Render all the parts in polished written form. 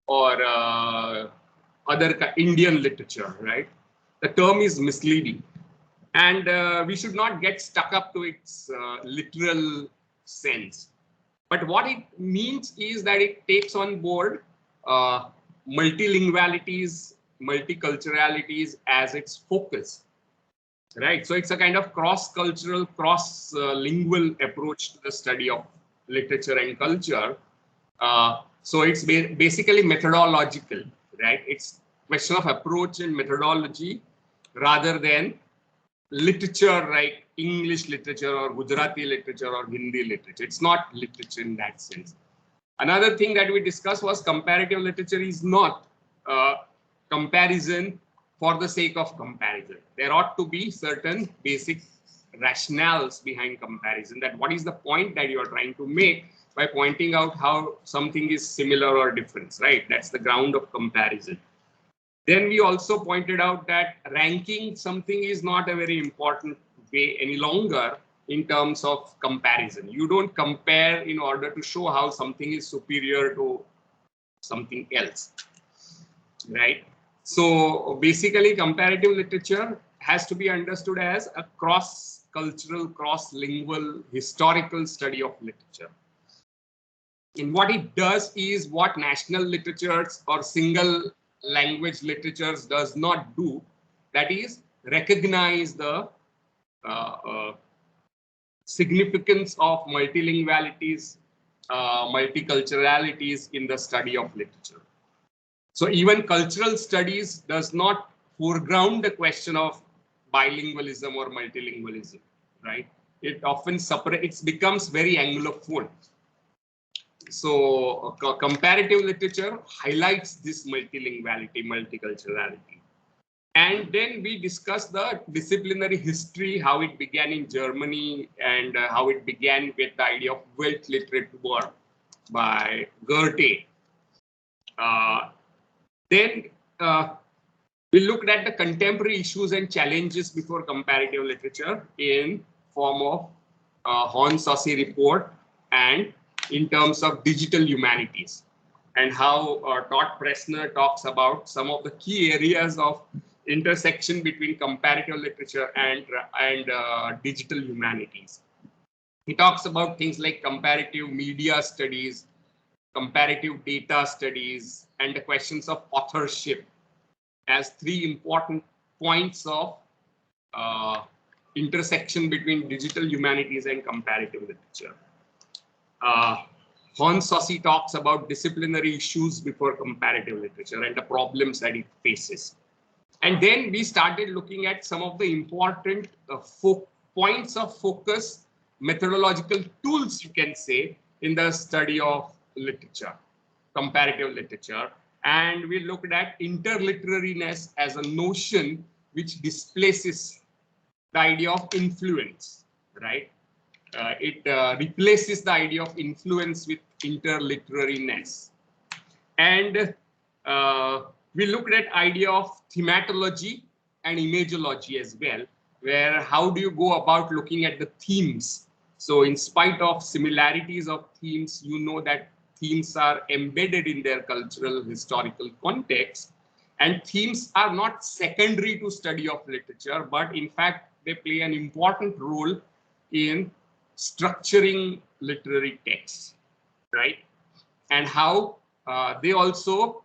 or other Indian literature, right? The term is misleading, and we should not get stuck up to its literal sense. But what it means is that it takes on board multilingualities, multiculturalities as its focus, right? So it's a kind of cross-cultural, cross-lingual approach to the study of literature and culture. So it's basically methodological, right? It's question of approach and methodology rather than literature like English literature or Gujarati literature or Hindi literature. It's not literature in that sense. Another thing that we discussed was comparative literature is not comparison for the sake of comparison. There ought to be certain basic rationales behind comparison, that what is the point that you are trying to make by pointing out how something is similar or different, right? That's the ground of comparison. Then we also pointed out that ranking something is not a very important way any longer in terms of comparison. You don't compare in order to show how something is superior to something else, right? So basically, comparative literature has to be understood as a cross-cultural, cross-lingual, historical study of literature. And what it does is what national literatures or single language literatures does not do, that is recognize the significance of multilingualities, multiculturalities in the study of literature. So even cultural studies does not foreground the question of bilingualism or multilingualism, right? It often separates, it becomes very anglophone. So comparative literature highlights this multilinguality, multiculturality. And then we discussed the disciplinary history, how it began in Germany and how it began with the idea of Weltliteratur by Goethe. Then we looked at the contemporary issues and challenges before comparative literature in form of Haun Saussy report and in terms of digital humanities, and how Todd Pressner talks about some of the key areas of intersection between comparative literature and digital humanities. He talks about things like comparative media studies, comparative data studies, and the questions of authorship as three important points of intersection between digital humanities and comparative literature. Haun Saussy talks about disciplinary issues before comparative literature and the problems that it faces. And then we started looking at some of the important points of focus, methodological tools, you can say, in the study of literature, comparative literature. And we looked at interliterariness as a notion which displaces the idea of influence, right? It replaces the idea of influence with interliterariness. And we looked at idea of thematology and imageology as well, where how do you go about looking at the themes? So in spite of similarities of themes, you know that themes are embedded in their cultural historical context, and themes are not secondary to study of literature, but in fact, they play an important role in structuring literary texts, right? And how they also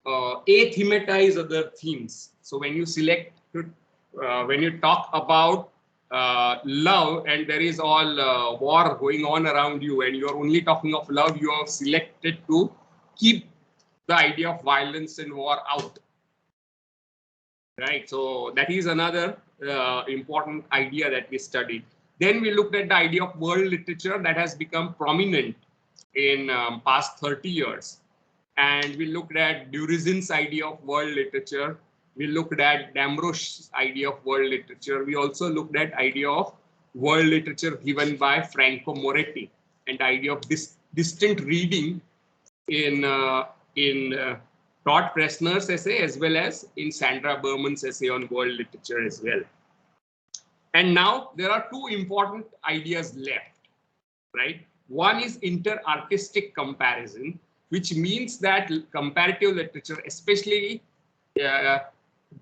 athematize other themes. So when you select, when you talk about love and there is all war going on around you and you're only talking of love, you have selected to keep the idea of violence and war out, right? So that is another important idea that we studied. Then we looked at the idea of world literature that has become prominent in past 30 years. And we looked at Durison's idea of world literature. We looked at Damrosch's idea of world literature. We also looked at idea of world literature given by Franco Moretti and the idea of distant reading in Todd Pressner's essay as well as in Sandra Berman's essay on world literature as well. And now there are two important ideas left, right? One is interartistic comparison, which means that comparative literature, especially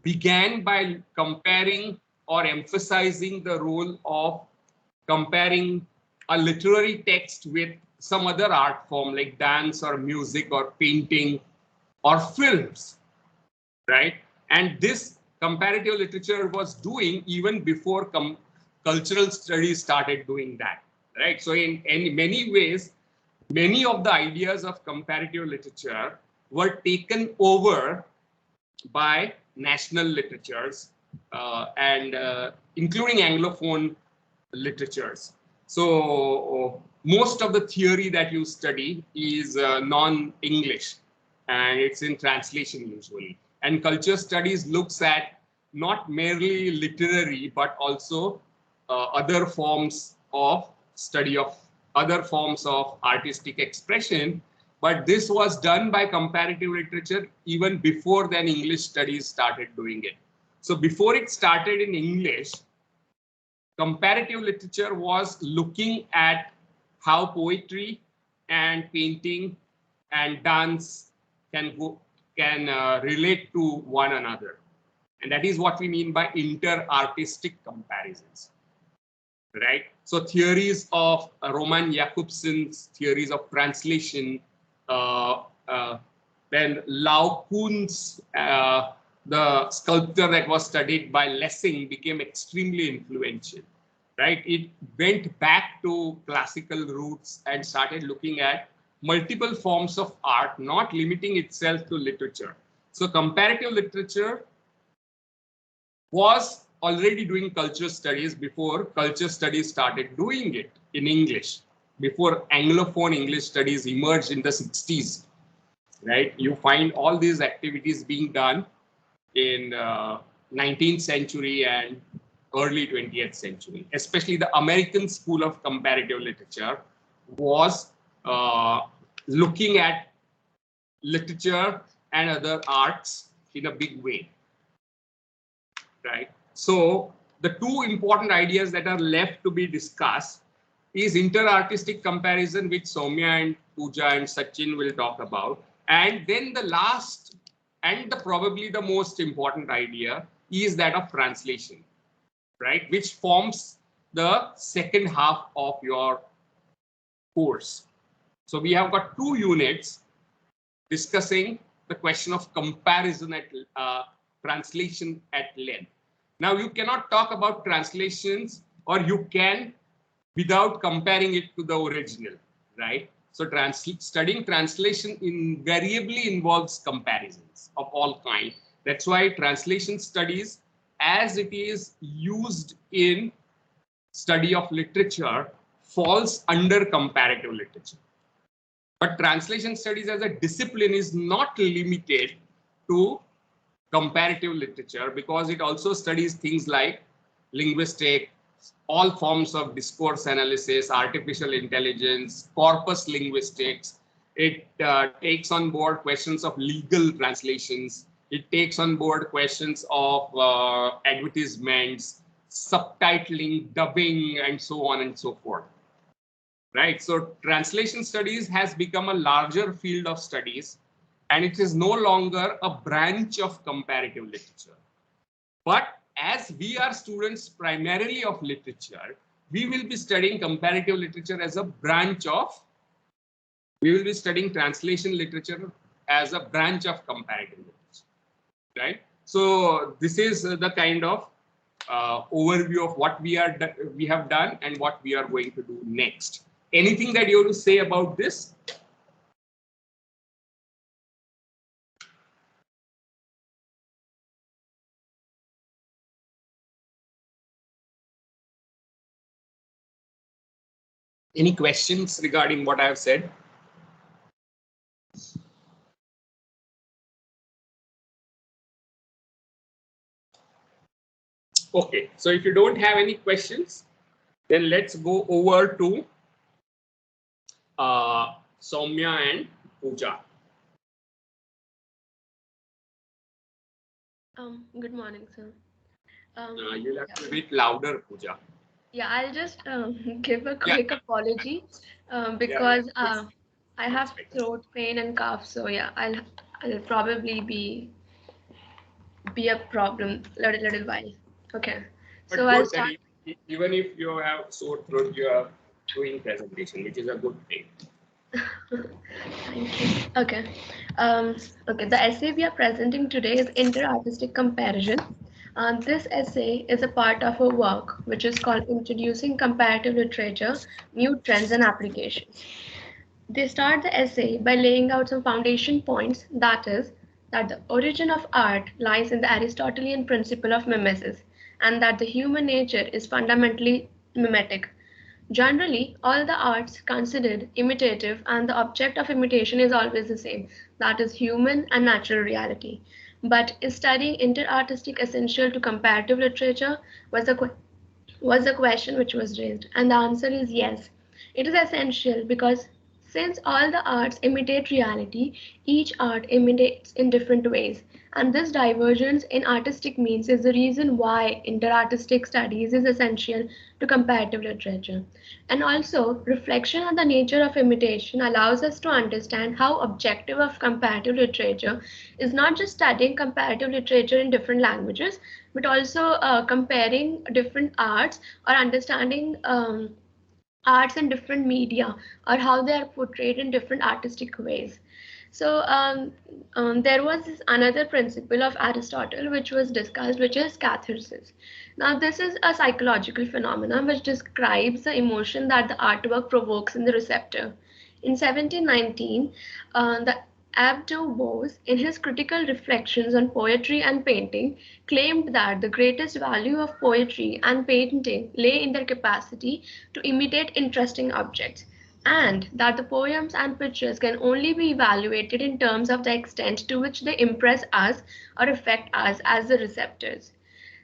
began by comparing or emphasizing the role of comparing a literary text with some other art form like dance or music or painting or films, right? And this comparative literature was doing even before cultural studies started doing that, right? So in many ways, many of the ideas of comparative literature were taken over by national literatures and including Anglophone literatures. So most of the theory that you study is non-English and it's in translation usually. And culture studies looks at not merely literary, but also other forms of study of other forms of artistic expression. But this was done by comparative literature even before then English studies started doing it. So before it started in English, comparative literature was looking at how poetry and painting and dance can relate to one another. And that is what we mean by interartistic comparisons, right? So theories of Roman Jakobson's theories of translation, then Lau Kun's, the sculptor that was studied by Lessing, became extremely influential, right? It went back to classical roots and started looking at multiple forms of art, not limiting itself to literature. So comparative literature was already doing culture studies before culture studies started doing it in English, before Anglophone English studies emerged in the 60s, right? You find all these activities being done in 19th century and early 20th century. Especially the American school of comparative literature was looking at literature and other arts in a big way, right? So the two important ideas that are left to be discussed is interartistic comparison, which Soumya and Pooja and Sachin will talk about. And then the last and probably the most important idea is that of translation, right? Which forms the second half of your course. So we have got 2 units discussing the question of comparison at translation at length. Now you cannot talk about translations, or you can, without comparing it to the original, right? So studying translation invariably involves comparisons of all kinds. That's why translation studies, as it is used in study of literature, falls under comparative literature. But translation studies as a discipline is not limited to comparative literature, because it also studies things like linguistics, all forms of discourse analysis, artificial intelligence, corpus linguistics. It takes on board questions of legal translations. It takes on board questions of advertisements, subtitling, dubbing, and so on and so forth. Right. So translation studies has become a larger field of studies, and it is no longer a branch of comparative literature. But as we are students primarily of literature, we will be studying comparative literature as a branch of, we will be studying translation literature as a branch of comparative literature, right? So this is the kind of overview of what we have done and what we are going to do next. Anything that you want to say about this? Any questions regarding what I have said? Okay, so if you don't have any questions, then let's go over to Soumya and Pooja. Good morning, sir. You'll have to be a bit louder, Pooja. Yeah, I'll just give a quick apology because I have throat pain and cough, so yeah, I'll probably be a problem little while. Okay, so But I'll good that start. even if you have sore throat, you are doing presentation, which is a good thing. Thank you. Okay. Okay, the essay we are presenting today is Interartistic Comparison. This essay is a part of a work which is called Introducing Comparative Literature, New Trends and Applications. They start the essay by laying out some foundation points, that is, that the origin of art lies in the Aristotelian principle of mimesis, and that the human nature is fundamentally mimetic. Generally, all the arts considered imitative and the object of imitation is always the same, that is human and natural reality. But is studying interartistic essential to comparative literature was the question which was raised, and the answer is yes. It is essential because since all the arts imitate reality, each art imitates in different ways. And this divergence in artistic means is the reason why interartistic studies is essential to comparative literature. And also, reflection on the nature of imitation allows us to understand how objective of comparative literature is not just studying comparative literature in different languages, but also comparing different arts or understanding arts in different media or how they are portrayed in different artistic ways. So there was this another principle of Aristotle which was discussed, which is catharsis. Now, this is a psychological phenomenon which describes the emotion that the artwork provokes in the receptor. In 1719, the Abbe du Bois, in his critical reflections on poetry and painting, claimed that the greatest value of poetry and painting lay in their capacity to imitate interesting objects, and that the poems and pictures can only be evaluated in terms of the extent to which they impress us or affect us as the receptors.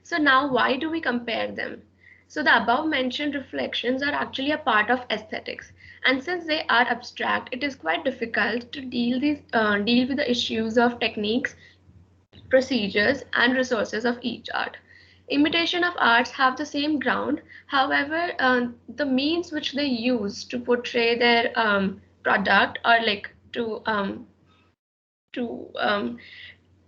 So now why do we compare them? So the above mentioned reflections are actually a part of aesthetics. And since they are abstract, it is quite difficult to deal with the issues of techniques, procedures, and resources of each art. Imitation of arts have the same ground, however, the means which they use to portray their product or like to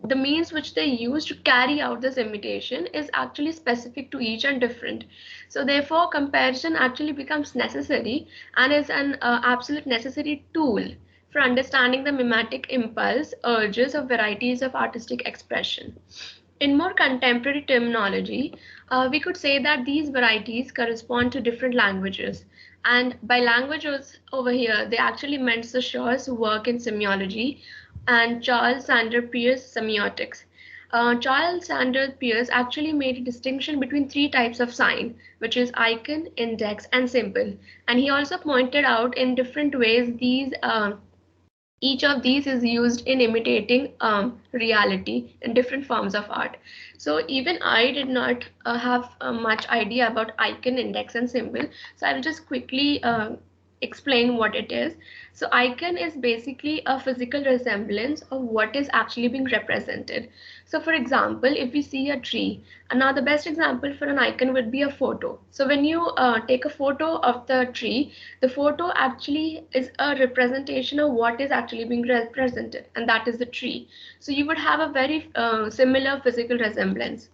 the means which they use to carry out this imitation is actually specific to each and different. So therefore, comparison actually becomes necessary and is an absolute necessary tool for understanding the mimetic impulse, urges of varieties of artistic expression. In more contemporary terminology, we could say that these varieties correspond to different languages. And by languages over here, they actually meant Saussure work in semiology and Charles Sanders Peirce semiotics. Charles Sanders Peirce actually made a distinction between three types of sign, which is icon, index, and symbol. And he also pointed out in different ways these each of these is used in imitating reality in different forms of art. So even I did not have much idea about icon, index, and symbol. So I will just quickly explain what it is. So icon is basically a physical resemblance of what is actually being represented. So for example, if we see a tree, and now the best example for an icon would be a photo. So when you take a photo of the tree, the photo actually is a representation of what is actually being represented, and that is the tree. So you would have a very similar physical resemblance.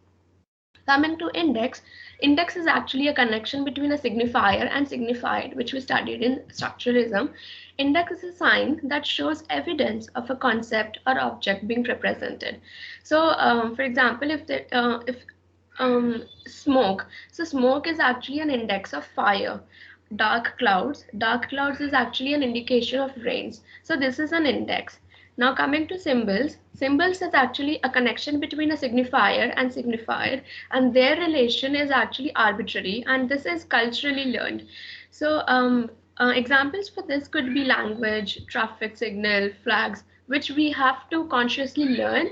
Coming to index, index is actually a connection between a signifier and signified, which we studied in structuralism. Index is a sign that shows evidence of a concept or object being represented. So, for example, if smoke, so smoke is actually an index of fire. Dark clouds is actually an indication of rains. So this is an index. Now coming to symbols, symbols is actually a connection between a signifier and signified, and their relation is actually arbitrary, and this is culturally learned. So examples for this could be language, traffic signal, flags, which we have to consciously learn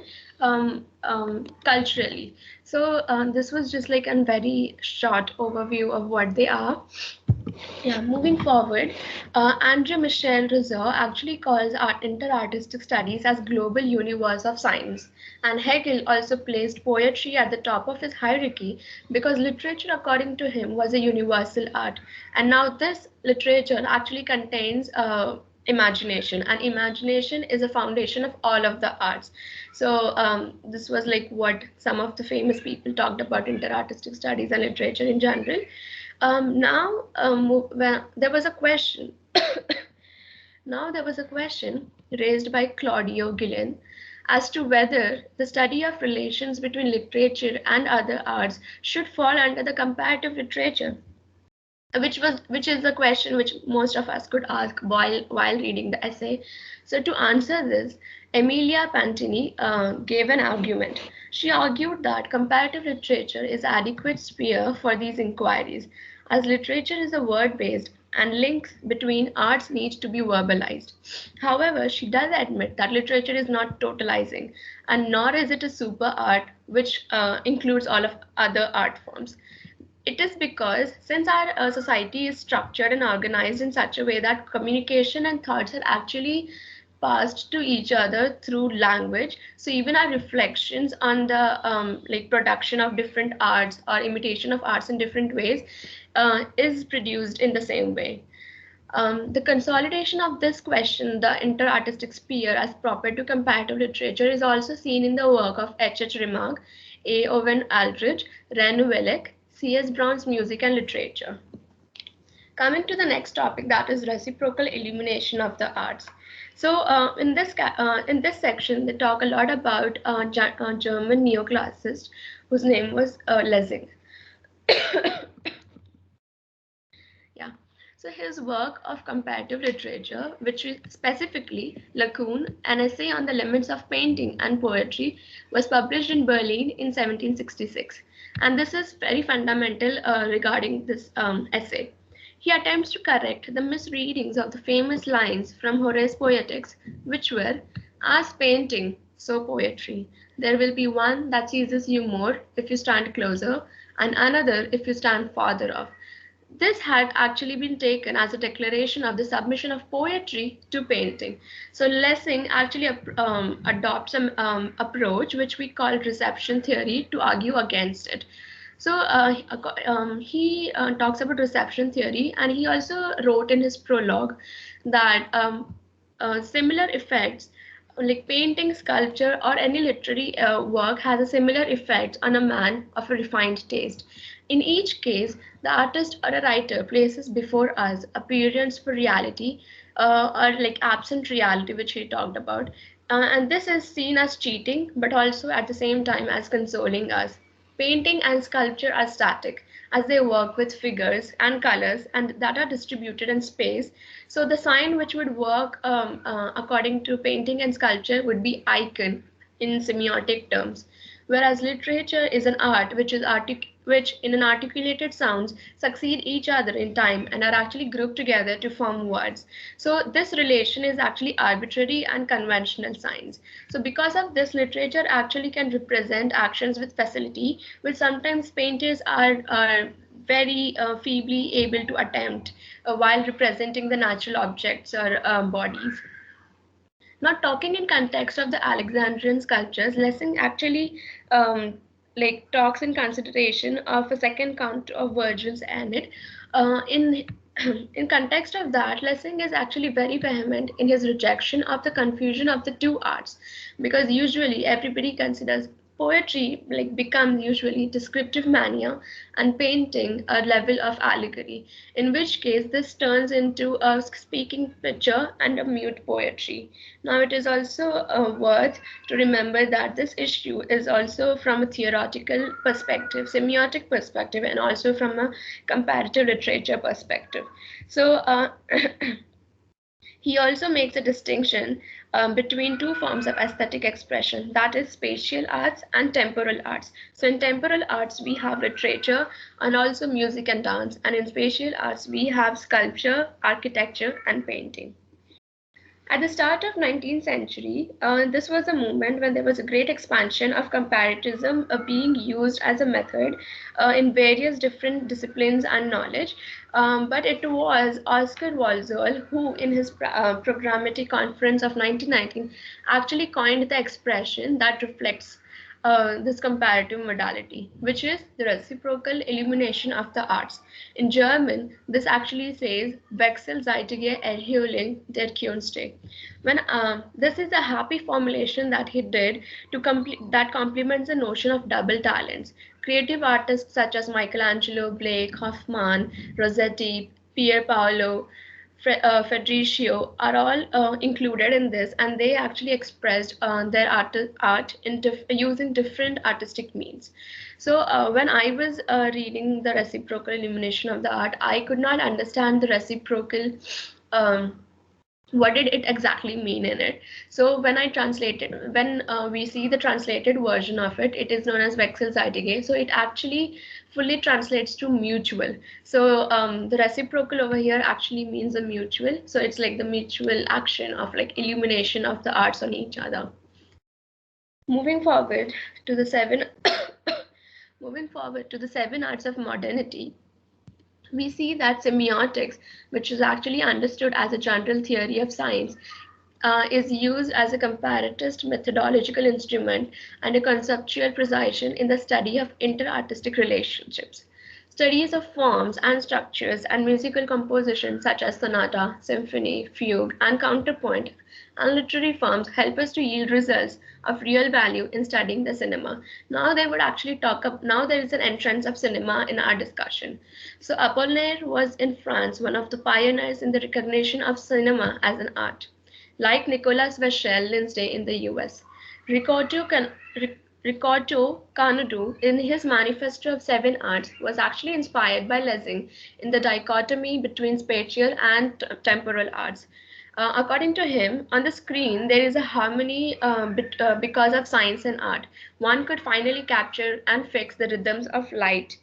culturally. So this was just like a very short overview of what they are. Yeah, moving forward, André Michel Rizzo actually calls art interartistic studies as global universe of science, and Hegel also placed poetry at the top of his hierarchy because literature, according to him, was a universal art. And now this literature actually contains imagination, and imagination is a foundation of all of the arts. So this was like what some of the famous people talked about interartistic studies and literature in general. Now well, there was a question now there was a question raised by Claudio Gillen as to whether the study of relations between literature and other arts should fall under the comparative literature, which is the question which most of us could ask while reading the essay. So to answer this, Emilia Pantini gave an argument. She argued that comparative literature is adequate sphere for these inquiries, as literature is a word-based and links between arts need to be verbalized. However, she does admit that literature is not totalizing, and nor is it a super art which includes all of other art forms. It is because since our society is structured and organized in such a way that communication and thoughts are actually passed to each other through language, so even our reflections on the like production of different arts or imitation of arts in different ways is produced in the same way. The consolidation of this question, the interartistic sphere as proper to comparative literature, is also seen in the work of H. Remarque, A. Owen Aldridge, Ren Welek, C.S. Brown's Music and Literature. Coming to the next topic, that is reciprocal illumination of the arts. So in this section, they talk a lot about German neoclassicist whose name was Lessing. Yeah. So his work of comparative literature, which is specifically Lacune, an essay on the limits of painting and poetry, was published in Berlin in 1766. And this is very fundamental regarding this essay. He attempts to correct the misreadings of the famous lines from Horace's Poetics, which were, as painting, so poetry. There will be one that seizes you more if you stand closer, and another if you stand farther off. This had actually been taken as a declaration of the submission of poetry to painting. So Lessing actually adopts an approach which we call reception theory to argue against it. So he talks about reception theory, and he also wrote in his prologue that similar effects like painting, sculpture, or any literary work has a similar effect on a man of a refined taste. In each case, the artist or a writer places before us appearance for reality or like absent reality, which he talked about. And this is seen as cheating, but also at the same time as consoling us. Painting and sculpture are static as they work with figures and colors and that are distributed in space. So the sign which would work according to painting and sculpture would be icon in semiotic terms, whereas literature is an art which in an articulated sounds succeed each other in time and are actually grouped together to form words. So this relation is actually arbitrary and conventional signs. So because of this, literature actually can represent actions with facility, which sometimes painters are very feebly able to attempt while representing the natural objects or bodies. Now, talking in context of the Alexandrian sculptures, Lessing actually like talks in consideration of a second count of Virgil's Aeneid. In in context of that, Lessing is actually very vehement in his rejection of the confusion of the two arts, because usually everybody considers poetry like becomes usually descriptive mania and painting a level of allegory, in which case this turns into a speaking picture and a mute poetry. Now it is also worth to remember that this issue is also from a theoretical perspective, semiotic perspective, and also from a comparative literature perspective. So he also makes a distinction between two forms of aesthetic expression, that is spatial arts and temporal arts. So in temporal arts, we have literature and also music and dance. And in spatial arts, we have sculpture, architecture, and painting. At the start of 19th century, this was a moment when there was a great expansion of comparativism being used as a method in various different disciplines and knowledge. But it was Oscar Walsall who, in his programmatic conference of 1919, actually coined the expression that reflects this comparative modality, which is the reciprocal illumination of the arts. In German, this actually says wechselseitige Erhellung der Künste. When this is a happy formulation that he did to that complements the notion of double talents. Creative artists such as Michelangelo, Blake, Hoffman, Rossetti, Pier Paolo, Federico are all included in this, and they actually expressed their art in using different artistic means. So when I was reading the reciprocal illumination of the art, I could not understand the reciprocal. What did it exactly mean in it? So when I translated, when we see the translated version of it, it is known as wechselseitige. So it actually fully translates to mutual. So the reciprocal over here actually means a mutual. So it's like the mutual action of like illumination of the arts on each other. Moving forward to the seven, moving forward to the seven arts of modernity, we see that semiotics, which is actually understood as a general theory of science, is used as a comparatist methodological instrument and a conceptual precision in the study of interartistic relationships. Studies of forms and structures and musical composition such as sonata, symphony, fugue, and counterpoint and literary forms help us to yield results of real value in studying the cinema. Now they would actually talk up, now there is an entrance of cinema in our discussion. So Apollinaire was in France one of the pioneers in the recognition of cinema as an art. Like Nicolas Vachel Lindsay in the US. Ricardo, Ricardo Canudo, in his Manifesto of Seven Arts, was actually inspired by Lessing in the dichotomy between spatial and temporal arts. According to him, on the screen there is a harmony because of science and art. One could finally capture and fix the rhythms of light,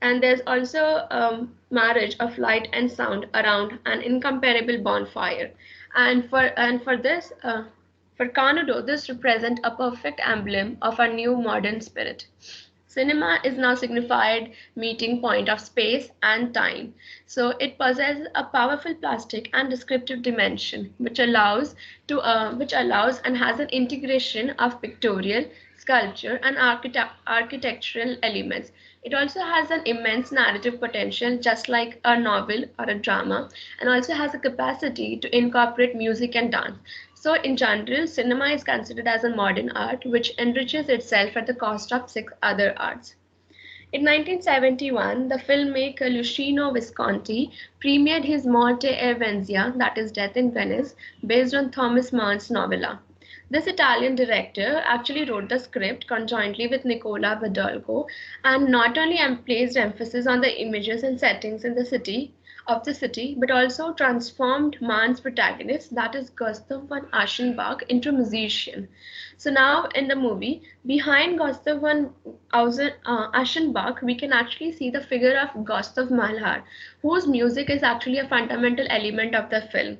and there's also marriage of light and sound around an incomparable bonfire. And for this, for Canudo, this represents a perfect emblem of a new modern spirit. Cinema is now signified meeting point of space and time. So it possesses a powerful plastic and descriptive dimension, which allows and has an integration of pictorial, sculpture, and architectural elements. It also has an immense narrative potential, just like a novel or a drama, and also has a capacity to incorporate music and dance. So, in general, cinema is considered as a modern art which enriches itself at the cost of six other arts. In 1971, the filmmaker Luciano Visconti premiered his Morte e Venezia, that is Death in Venice, based on Thomas Mann's novella. This Italian director actually wrote the script conjointly with Nicola Vidalgo and not only placed emphasis on the images and settings in the city, but also transformed Mann's protagonist, that is Gustav von Aschenbach, into a musician. So now in the movie, behind Gustav von Aschenbach, we can actually see the figure of Gustav Mahler, whose music is actually a fundamental element of the film.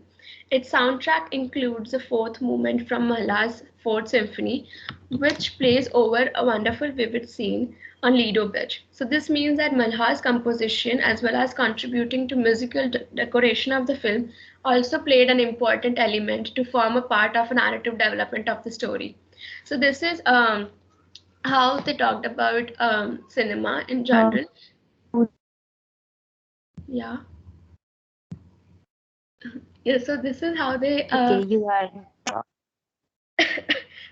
Its soundtrack includes the fourth movement from Mahler's Fourth Symphony, which plays over a wonderful vivid scene on Lido Beach. So this means that Mahler's composition, as well as contributing to musical decoration of the film, also played an important element to form a part of a narrative development of the story. So this is how they talked about cinema in general. Yeah. Yeah. So this is how they. Okay, you are.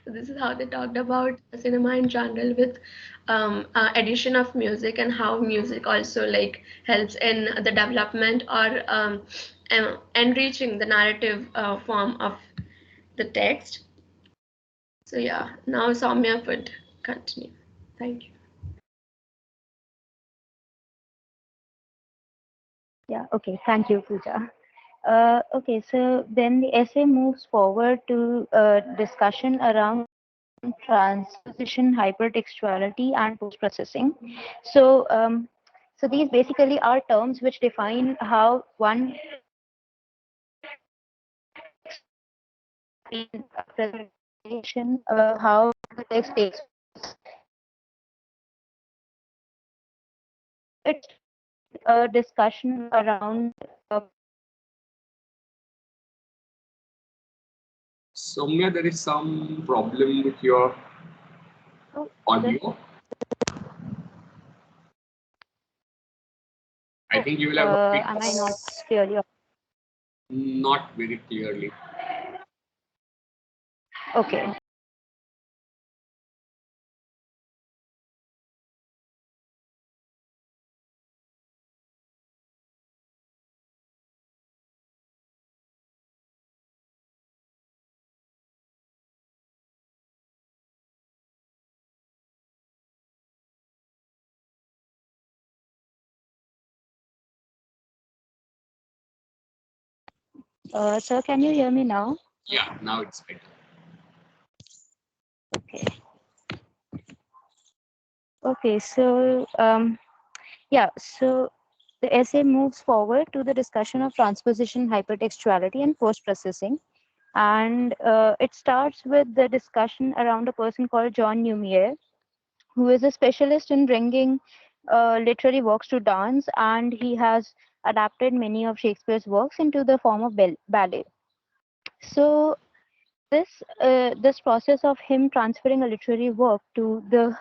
So this is how they talked about cinema in general with addition of music and how music also like helps in the development or enriching the narrative form of the text. So yeah, now Soumya would continue. Thank you. Yeah, okay, thank you, Pooja. Okay, so then the essay moves forward to discussion around transposition, hypertextuality, and post-processing. So, so these basically are terms which define how one in presentation, how the text takes. It's a discussion around Soumya, there is some problem with your audio. I think you will have to pick Am I not clearly? not very clearly. Okay. Sir, can you hear me now? Yeah, now it's better. Okay. Okay, so so the essay moves forward to the discussion of transposition, hypertextuality, and post-processing. And it starts with the discussion around a person called John Numier, who is a specialist in bringing literary works to dance, and he has adapted many of Shakespeare's works into the form of ballet. So this process of him transferring a literary work to the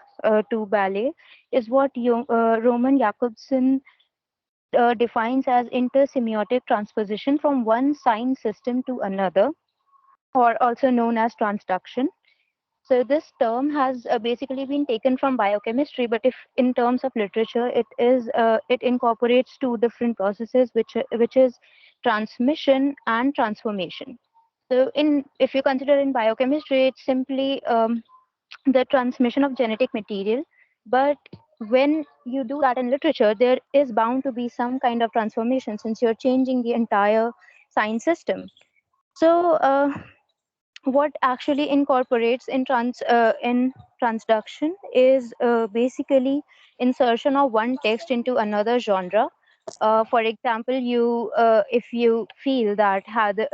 to ballet is what Roman Jakobson defines as intersemiotic transposition from one sign system to another, or also known as transduction. So this term has basically been taken from biochemistry, but if in terms of literature, it incorporates two different processes, which is transmission and transformation. So in if you consider in biochemistry, it's simply the transmission of genetic material, but when you do that in literature, there is bound to be some kind of transformation since you're changing the entire science system. So what actually incorporates in transduction is basically insertion of one text into another genre. For example, if you feel that Heather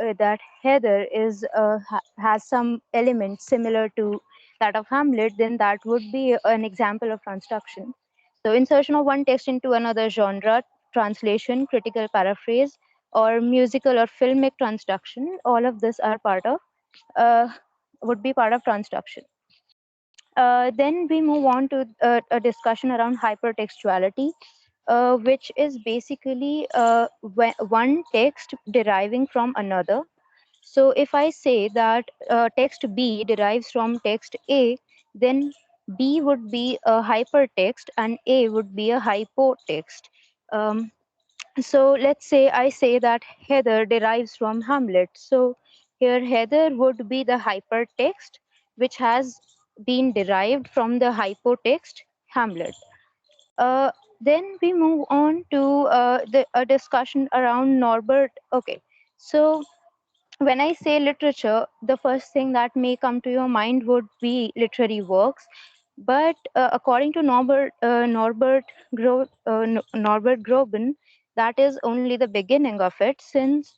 has some element similar to that of Hamlet, then that would be an example of transduction. So insertion of one text into another genre, translation, critical paraphrase, or musical or filmic transduction, all of this are part of uh, would be part of transduction. Then we move on to a discussion around hypertextuality, which is basically one text deriving from another. So if I say that text B derives from text A, then B would be a hypertext and A would be a hypotext. Um, so let's say I say that Heather derives from Hamlet. So here Heather would be the hypertext, which has been derived from the hypotext Hamlet. Then we move on to a discussion around Norbert. Okay, so when I say literature, the first thing that may come to your mind would be literary works. But according to Norbert Groben, that is only the beginning of it, since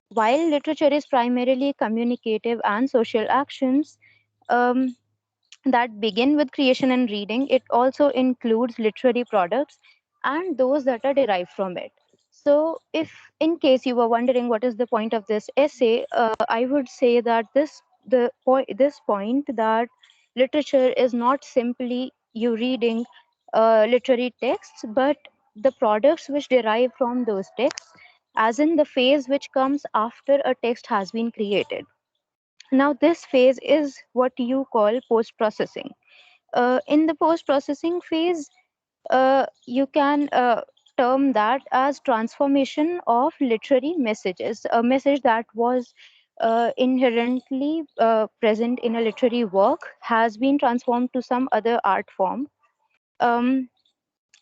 while literature is primarily communicative and social actions, um, that begin with creation and reading, it also includes literary products and those that are derived from it. So, if in case you were wondering what is the point of this essay, I would say that this point that literature is not simply you reading literary texts, but the products which derive from those texts, as in the phase which comes after a text has been created. Now, this phase is what you call post processing. In the post processing phase, you can term that as transformation of literary messages. A message that was inherently present in a literary work has been transformed to some other art form. Um,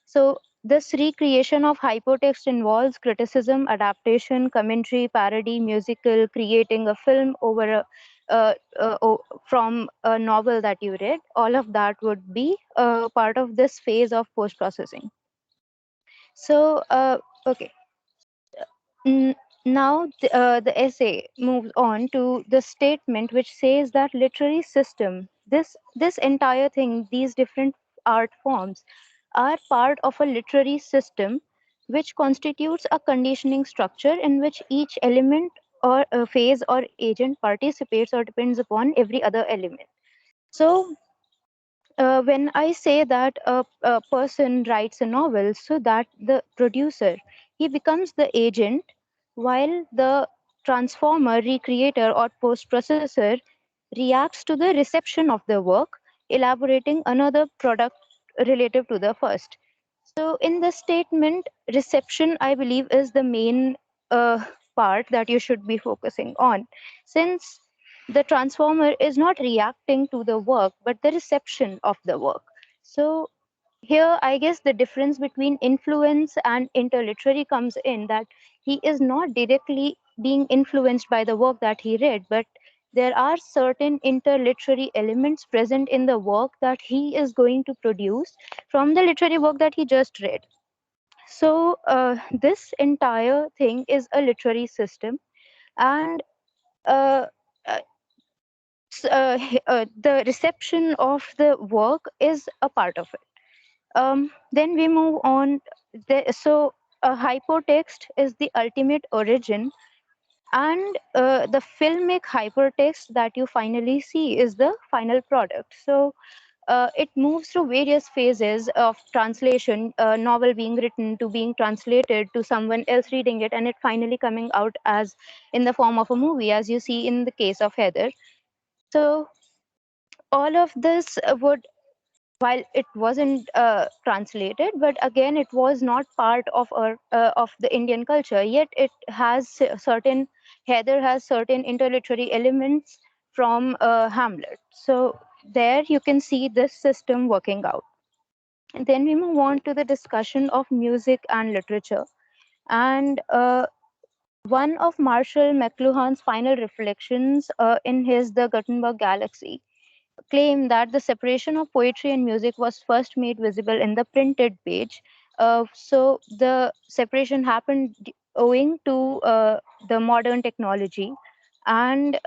so this recreation of hypertext involves criticism, adaptation, commentary, parody, musical, creating a film over from a novel that you read. All of that would be part of this phase of post processing. So okay. N- Now the essay moves on to the statement which says that literary system, this entire thing, these different art forms are part of a literary system which constitutes a conditioning structure in which each element or phase or agent participates or depends upon every other element. So when I say that a person writes a novel, so that the producer, he becomes the agent, while the transformer, recreator, or post processor reacts to the reception of the work, elaborating another product relative to the first. So, in the statement, reception, I believe, is the main part that you should be focusing on, since the transformer is not reacting to the work, but the reception of the work. So, here, I guess the difference between influence and interliterary comes in that he is not directly being influenced by the work that he read, but there are certain interliterary elements present in the work that he is going to produce from the literary work that he just read. So, this entire thing is a literary system, and uh, uh, the reception of the work is a part of it. Then we move on. So, a hypertext is the ultimate origin, and the filmic hypertext that you finally see is the final product. So, it moves through various phases of translation, novel being written to being translated to someone else reading it, and it finally coming out as in the form of a movie, as you see in the case of Heather. So, all of this would, while it wasn't translated, but again it was not part of the Indian culture, yet it has certain, Heather has certain interliterary elements from Hamlet. So there you can see this system working out. And then we move on to the discussion of music and literature, and one of Marshall McLuhan's final reflections in his The Gutenberg Galaxy claim that the separation of poetry and music was first made visible in the printed page. So the separation happened owing to the modern technology, and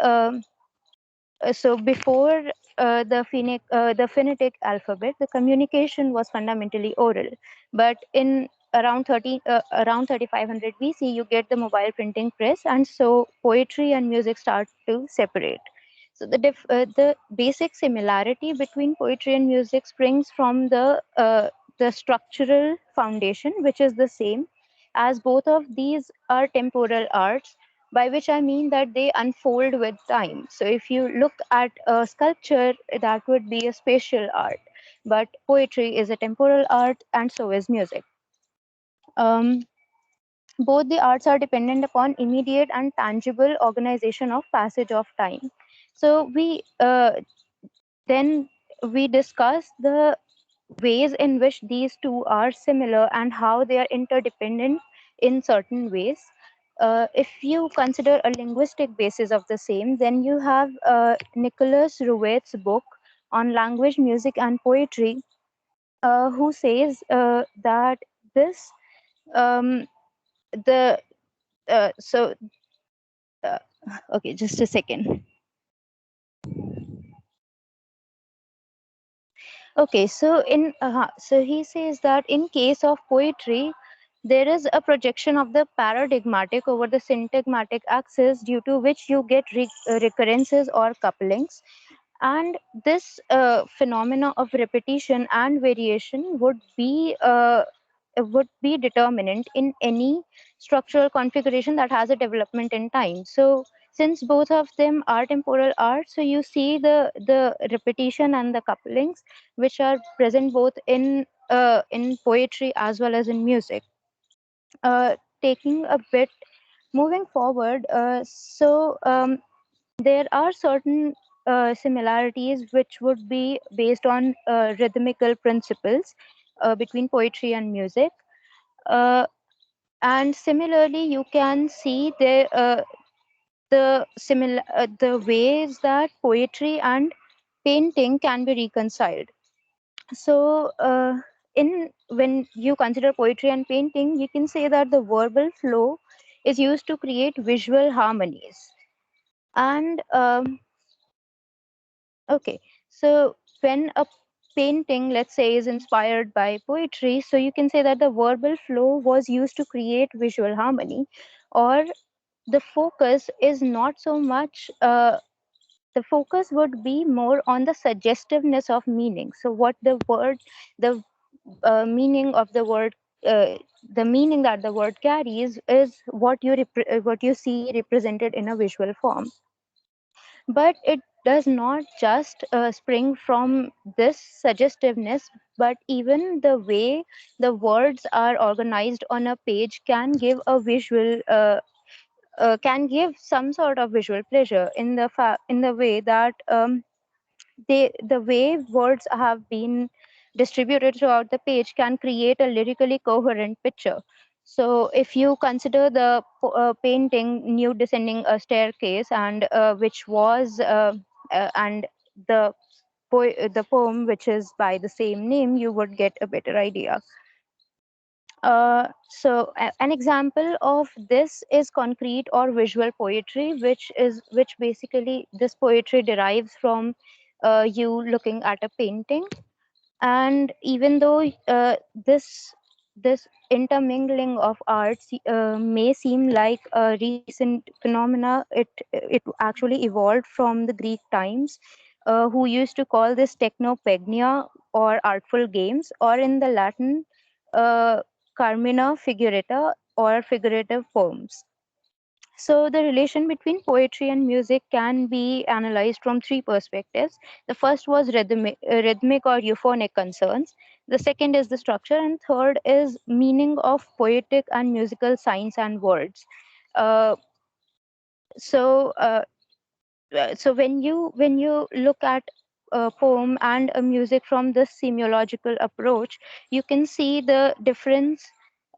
so before the phonetic alphabet, the communication was fundamentally oral. But in around 3500 BC, you get the mobile printing press, and so poetry and music start to separate. So the basic similarity between poetry and music springs from the structural foundation, which is the same, as both of these are temporal arts, by which I mean that they unfold with time. So if you look at a sculpture, that would be a spatial art, but poetry is a temporal art, and so is music. Um, Both the arts are dependent upon immediate and tangible organization of passage of time. So then we discuss the ways in which these two are similar and how they are interdependent in certain ways. If you consider a linguistic basis of the same, then you have Nicholas Rouet's book on language, music, and poetry, who says that this um, the so uh, okay, just a second. Okay, so so he says that in case of poetry, there is a projection of the paradigmatic over the syntagmatic axis, due to which you get recurrences or couplings, and this phenomena of repetition and variation would be determinant in any structural configuration that has a development in time. So since both of them are temporal art, so you see the repetition and the couplings which are present both in poetry as well as in music. Taking a bit moving forward, there are certain similarities which would be based on rhythmical principles between poetry and music. Uh, and similarly, you can see the ways that poetry and painting can be reconciled. So, in when you consider poetry and painting, you can say that the verbal flow is used to create visual harmonies. And okay, so when a painting, let's say, is inspired by poetry, so you can say that the verbal flow was used to create visual harmony, or the focus is not so much the focus would be more on the suggestiveness of meaning. So what the meaning of the word, the meaning that the word carries is what you see represented in a visual form. But it does not just spring from this suggestiveness, but even the way the words are organized on a page can give a visual can give some sort of visual pleasure in in the way that the way words have been distributed throughout the page can create a lyrically coherent picture. So if you consider the painting Nude Descending a Staircase, and which was and the the poem which is by the same name, you would get a better idea. An example of this is concrete or visual poetry, which basically this poetry derives from you looking at a painting. And even though this intermingling of arts may seem like a recent phenomena, it actually evolved from the Greek times, who used to call this technopegnia, or artful games, or in the Latin, uh, carmina figurata, or figurative poems. So the relation between poetry and music can be analyzed from three perspectives. The first was rhythmic or euphonic concerns. The second is the structure, and third is meaning of poetic and musical signs and words. Uh, so uh, so when you look at a poem and a music from this semiological approach, you can see the difference,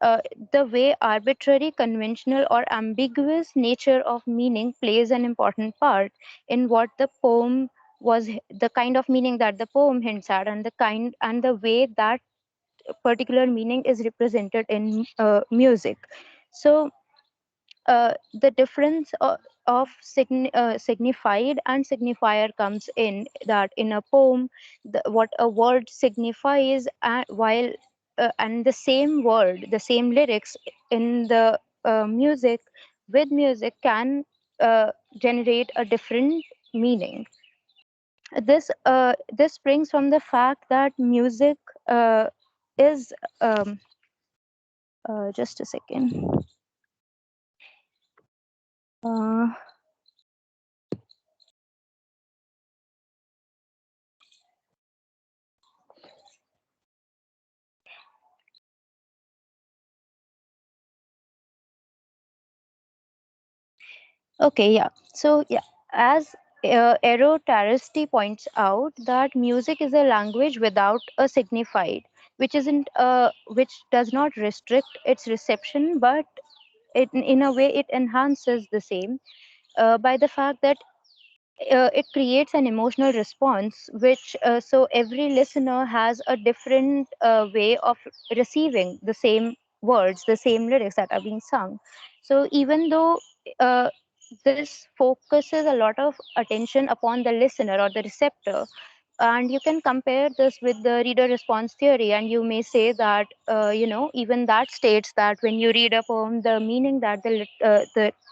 uh, the way arbitrary, conventional, or ambiguous nature of meaning plays an important part in what the poem was, the kind of meaning that the poem hints at, and the way that particular meaning is represented in music. So the difference signified and signifier comes in that in a poem, what a word signifies, and the same word, the same lyrics in the music, with music, can generate a different meaning. This springs from the fact that music is um, just a second. Uh, Okay, yeah. So, yeah, as Ero Taristi points out, that music is a language without a signified, which does not restrict its reception, but in a way it enhances the same by the fact that it creates an emotional response, which so every listener has a different way of receiving the same words, the same lyrics that are being sung. So even though uh, this focuses a lot of attention upon the listener or the receptor, and you can compare this with the reader response theory, and you may say that even that states that when you read a poem, the meaning that the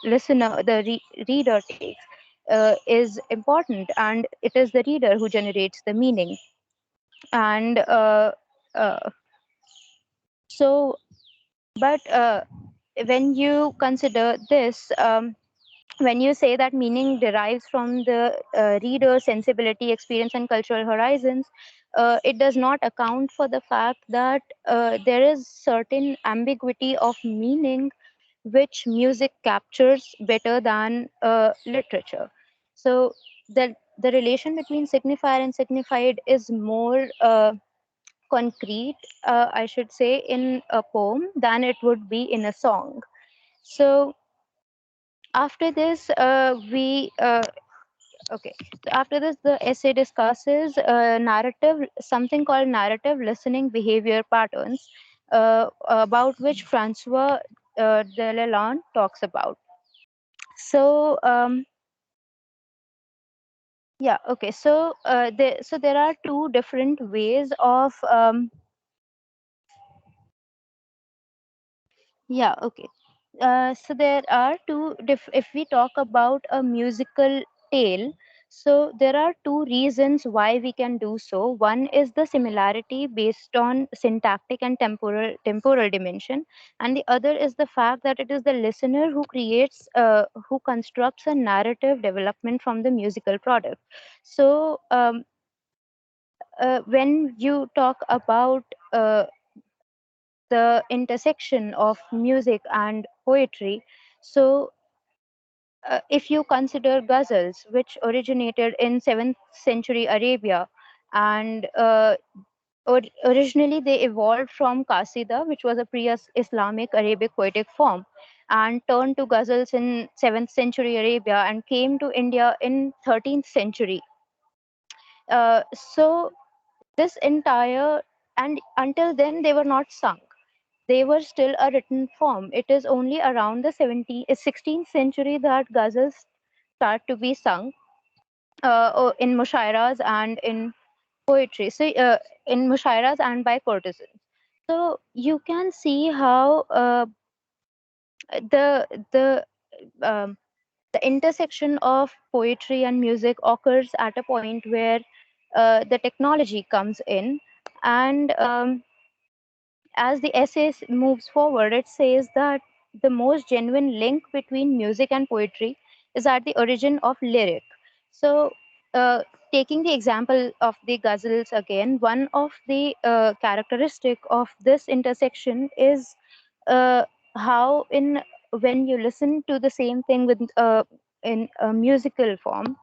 listener, reader takes is important, and it is the reader who generates the meaning. And uh, so but when you consider this, when you say that meaning derives from the reader's sensibility, experience, and cultural horizons, it does not account for the fact that there is certain ambiguity of meaning which music captures better than literature. So the relation between signifier and signified is more concrete, I should say, in a poem than it would be in a song. So after this, okay. So after this, the essay discusses something called narrative listening behavior patterns, about which Francois Delalande talks about. So yeah, okay. So there are two different ways of yeah, okay. So there are if we talk about a musical tale, so there are two reasons why we can do so. One is the similarity based on syntactic and temporal dimension, and the other is the fact that it is the listener who who constructs a narrative development from the musical product. So when you talk about the intersection of music and poetry, so if you consider ghazals, which originated in 7th century Arabia, and originally they evolved from qasida, which was a pre-Islamic Arabic poetic form, and turned to ghazals in 7th century Arabia and came to India in 13th century. So this entire, and until then they were not sung, they were still a written form. It is only around the 16th century that ghazals start to be sung in mushairas and in poetry. So in mushairas and by courtesans. So you can see how the the um, the intersection of poetry and music occurs at a point where the technology comes in, and as the essay moves forward, it says that the most genuine link between music and poetry is at the origin of lyric. So, taking the example of the ghazals again, one of the characteristic of this intersection is how in when you listen to the same thing with in a musical form,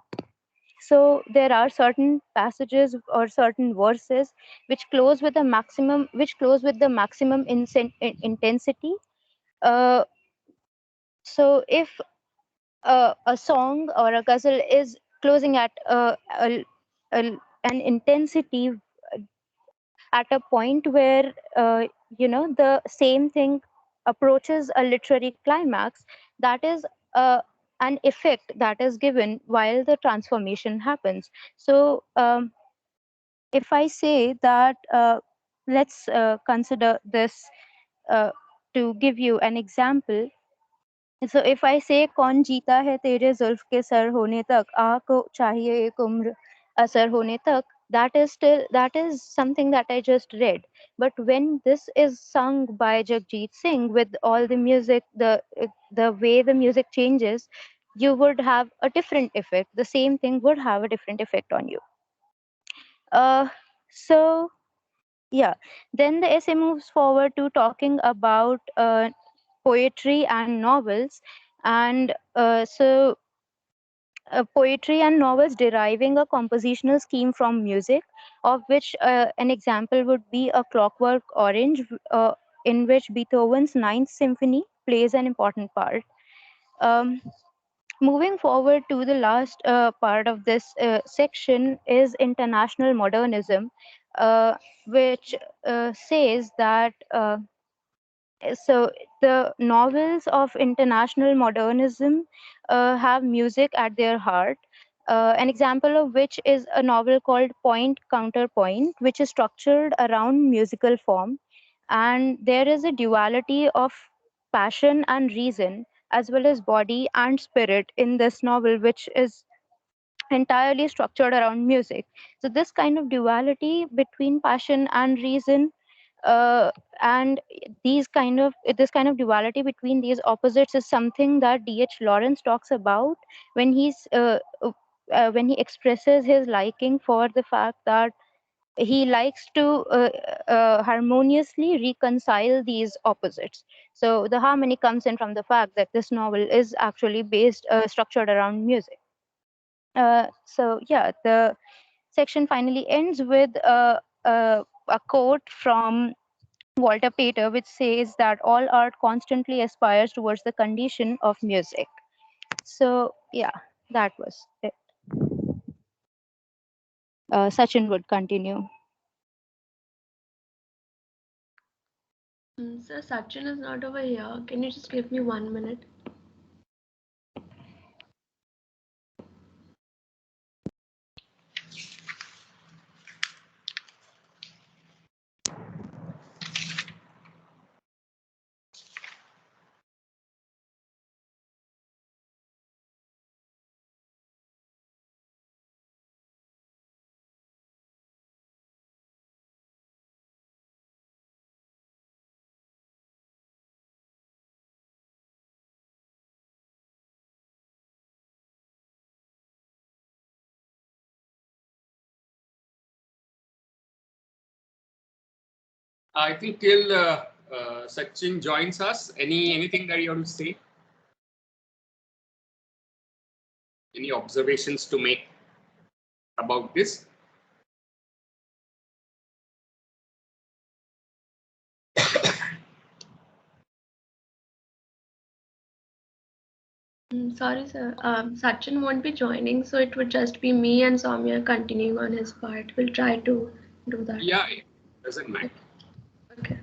so there are certain passages or certain verses which close with the maximum intensity. uh, so if a song or a ghazal is closing at a, an intensity at a point where the same thing approaches a literary climax, that is uh, an effect that is given while the transformation happens. So if I say that, let's consider this uh, to give you an example. So if I say कौन जीता है तेरे जुल्फ के sir होने तक आह को चाहिए एक उम्र असर होने तक, that is something that I just read. But when this is sung by Jagjit Singh with all the music, the way the music changes, you would have a different effect. The same thing would have a different effect on you. So yeah, then the essay moves forward to talking about poetry and novels, and poetry and novels deriving a compositional scheme from music, of which an example would be A Clockwork Orange, in which Beethoven's Ninth Symphony plays an important part. Um, Moving forward to the last part of this section is international modernism, which says that so the novels of international modernism have music at their heart. An example of which is a novel called Point Counterpoint, which is structured around musical form, and there is a duality of passion and reason, as well as body and spirit in this novel, which is entirely structured around music. So this kind of duality between passion and reason, uh, and this kind of duality between these opposites is something that D.H. Lawrence talks about when when he expresses his liking for the fact that he likes to harmoniously reconcile these opposites. So the harmony comes in from the fact that this novel is actually based structured around music. So yeah, the section finally ends with a quote from Walter Pater, which says that all art constantly aspires towards the condition of music. So yeah, that was it. Sachin would continue. Sir, Sachin is not over here. Can you just give me 1 minute? I think till Sachin joins us, anything that you want to say? Any observations to make about this? Sorry, sir. Sachin won't be joining, so it would just be me and Soumya continuing on his part. We'll try to do that. Yeah, it doesn't matter. Okay.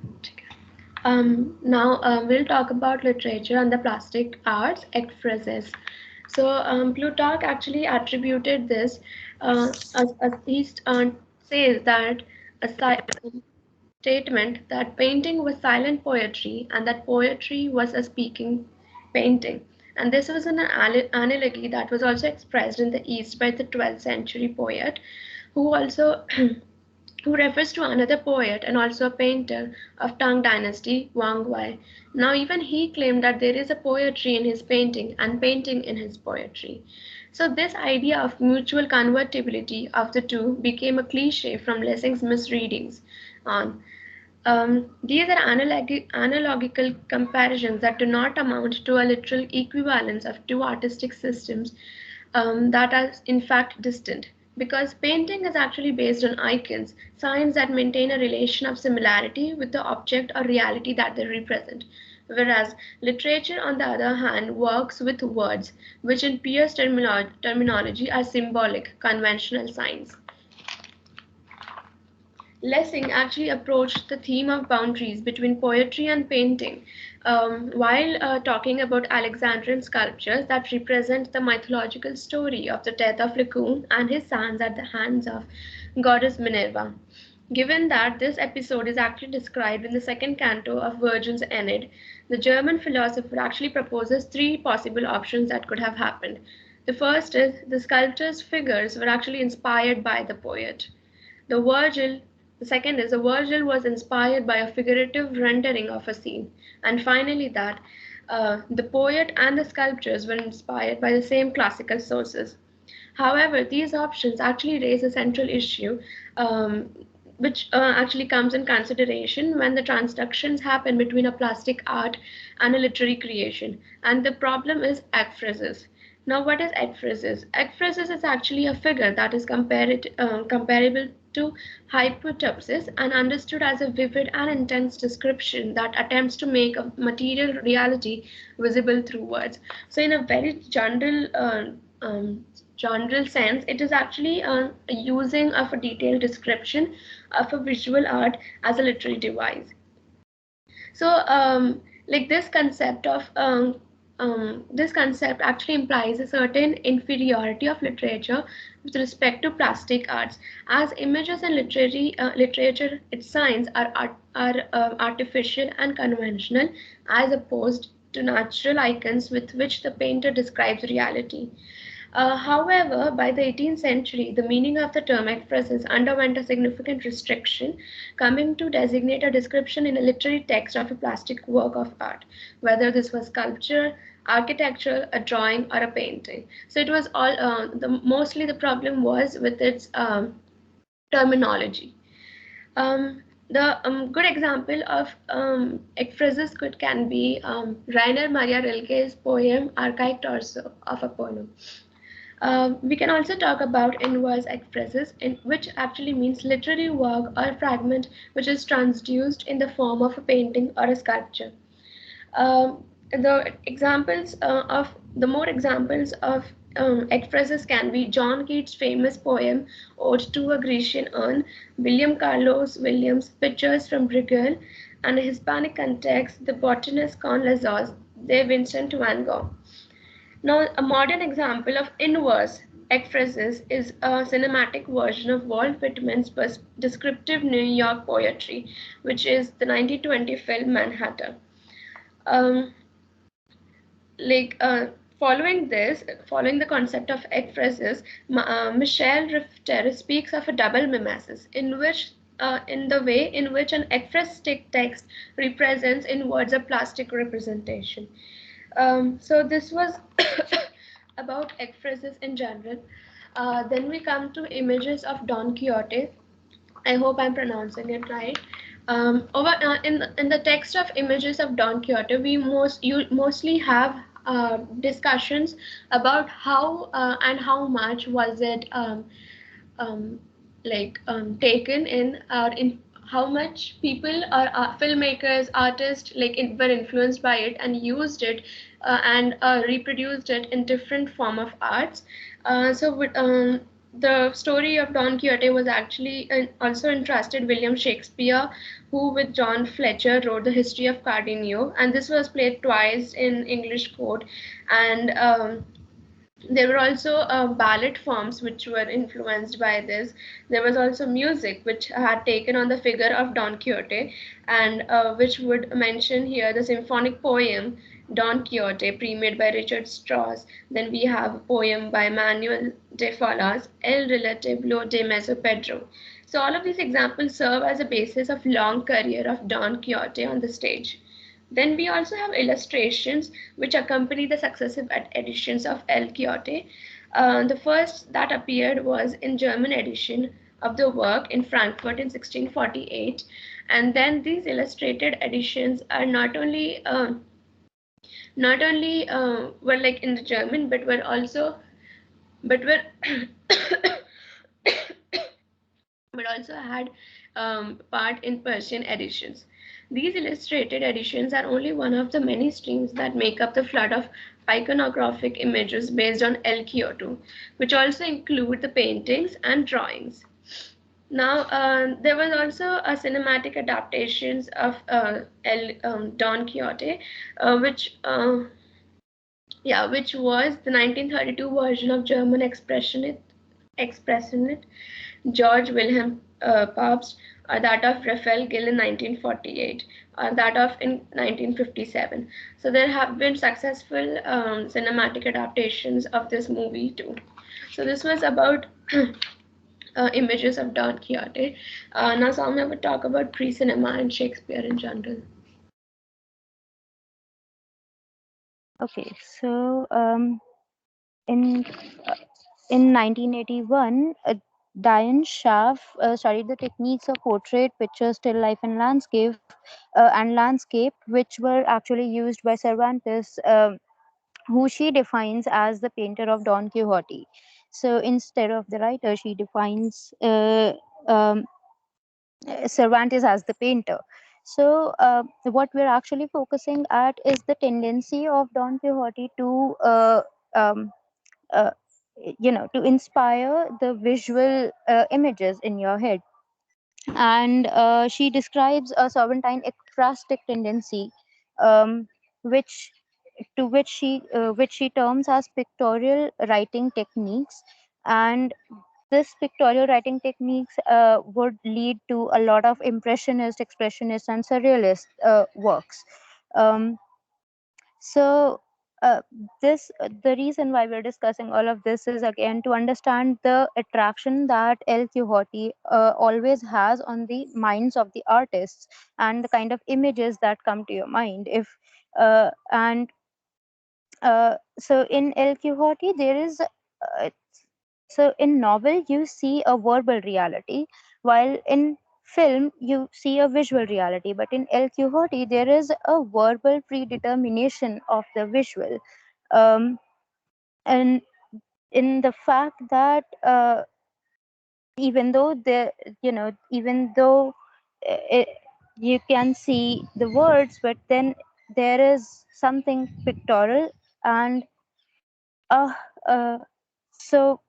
Now we'll talk about literature and the plastic arts ekphrasis. So Plutarch actually attributed this as he says that a statement that painting was silent poetry and that poetry was a speaking painting. And this was an analogy that was also expressed in the East by the 12th century poet who also who refers to another poet and also a painter of Tang dynasty, Wang Wei. Now even he claimed that there is a poetry in his painting and painting in his poetry. So this idea of mutual convertibility of the two became a cliche from Lessing's misreadings on. These are analogical comparisons that do not amount to a literal equivalence of two artistic systems that are in fact distant. Because painting is actually based on icons, signs that maintain a relation of similarity with the object or reality that they represent. Whereas literature, on the other hand, works with words, which in Pierre's terminology are symbolic, conventional signs. Lessing actually approached the theme of boundaries between poetry and painting while talking about Alexandrian sculptures that represent the mythological story of the death of Laocoon and his sons at the hands of goddess Minerva. Given that this episode is actually described in the second canto of Virgil's Aeneid, the German philosopher actually proposes three possible options that could have happened. The first is the sculptor's figures were actually inspired by the poet. The Virgil the second is the Virgil was inspired by a figurative rendering of a scene. And finally, that the poet and the sculptures were inspired by the same classical sources. However, these options actually raise a central issue, which actually comes in consideration when the transductions happen between a plastic art and a literary creation. And the problem is ekphrasis. Now, what is ekphrasis? Ekphrasis is actually a figure that is comparable to hypotopsis and understood as a vivid and intense description that attempts to make a material reality visible through words. So, in a very general sense, it is actually a using of a detailed description of a visual art as a literary device. So, like this concept actually implies a certain inferiority of literature with respect to plastic arts, as images and literature, its signs are artificial and conventional, as opposed to natural icons with which the painter describes reality. However, by the 18th century, the meaning of the term ekphrasis underwent a significant restriction, coming to designate a description in a literary text of a plastic work of art, whether this was sculpture, architecture, a drawing, or a painting. So it was all mostly the problem was with its terminology. The good example of ekphrasis can be Rainer Maria Rilke's poem Archaic Torso of Apollo. We can also talk about inverse ekphrasis, which actually means literary work or fragment which is transduced in the form of a painting or a sculpture. The examples of the more examples of ekphrasis can be John Keats' famous poem Ode to a Grecian Urn, William Carlos Williams' Pictures from Bruegel, and a Hispanic context, the botanist Con Lazos de Vincent van Gogh. Now, a modern example of inverse ekphrasis is a cinematic version of Walt Whitman's descriptive New York poetry, which is the 1920 film Manhattan. Um, like following the concept of ekphrasis, Michel Richter speaks of a double mimesis, in the way in which an ekphrastic text represents in words a plastic representation. So this was about ekphrasis in general. Then we come to images of Don Quixote. I hope I'm pronouncing it right. In the text of images of Don Quixote, you mostly have discussions about how and how much was it um, taken in how much people or filmmakers, artists were influenced by it and used it and reproduced it in different form of arts. The story of Don Quixote was actually also entrusted William Shakespeare, who with John Fletcher wrote the History of Cardenio, and this was played twice in English court. And there were also ballet forms which were influenced by this. There was also music which had taken on the figure of Don Quixote, and which would mention here the symphonic poem Don Quixote, pre-made by Richard Strauss. Then we have a poem by Manuel de Falla, El Relatable de Meso Pedro. So all of these examples serve as a basis of long career of Don Quixote on the stage. Then we also have illustrations which accompany the successive editions of El Quixote. The first that appeared was in German edition of the work in Frankfurt in 1648, and then these illustrated editions are not only were in the German, but were also but were but also had part in Persian editions. These illustrated editions are only one of the many streams that make up the flood of iconographic images based on El Kyoto, which also include the paintings and drawings. Now, there was also a cinematic adaptations of Don Quixote, which was the 1932 version of German expressionist George Wilhelm Pabst, that of Raphael Gill in 1948, that of in 1957. So there have been successful cinematic adaptations of this movie too. So this was about images of Don Quixote. Now Soumya would talk about pre-cinema and Shakespeare in general. Okay, so in uh, in 1981, Diane Schaff studied the techniques of portrait, picture, still life, and landscape, which were actually used by Cervantes, who she defines as the painter of Don Quixote. So instead of the writer, she defines Cervantes as the painter. So, what we're actually focusing at is the tendency of Don Quixote to, um, uh, to inspire the visual images in your head. And she describes a serpentine ekphrastic tendency, um, which which she terms as pictorial writing techniques, and this pictorial writing techniques would lead to a lot of impressionist, expressionist, and surrealist works. Um, so the reason why we're discussing all of this is again to understand the attraction that El Quixote always has on the minds of the artists, and the kind of images that come to your mind. If and So in El Quixote there is so in novel you see a verbal reality, while in film you see a visual reality. But in El Quixote there is a verbal predetermination of the visual, um, and in the fact that even though even though it, you can see the words, but then there is something pictorial. And uh, uh, so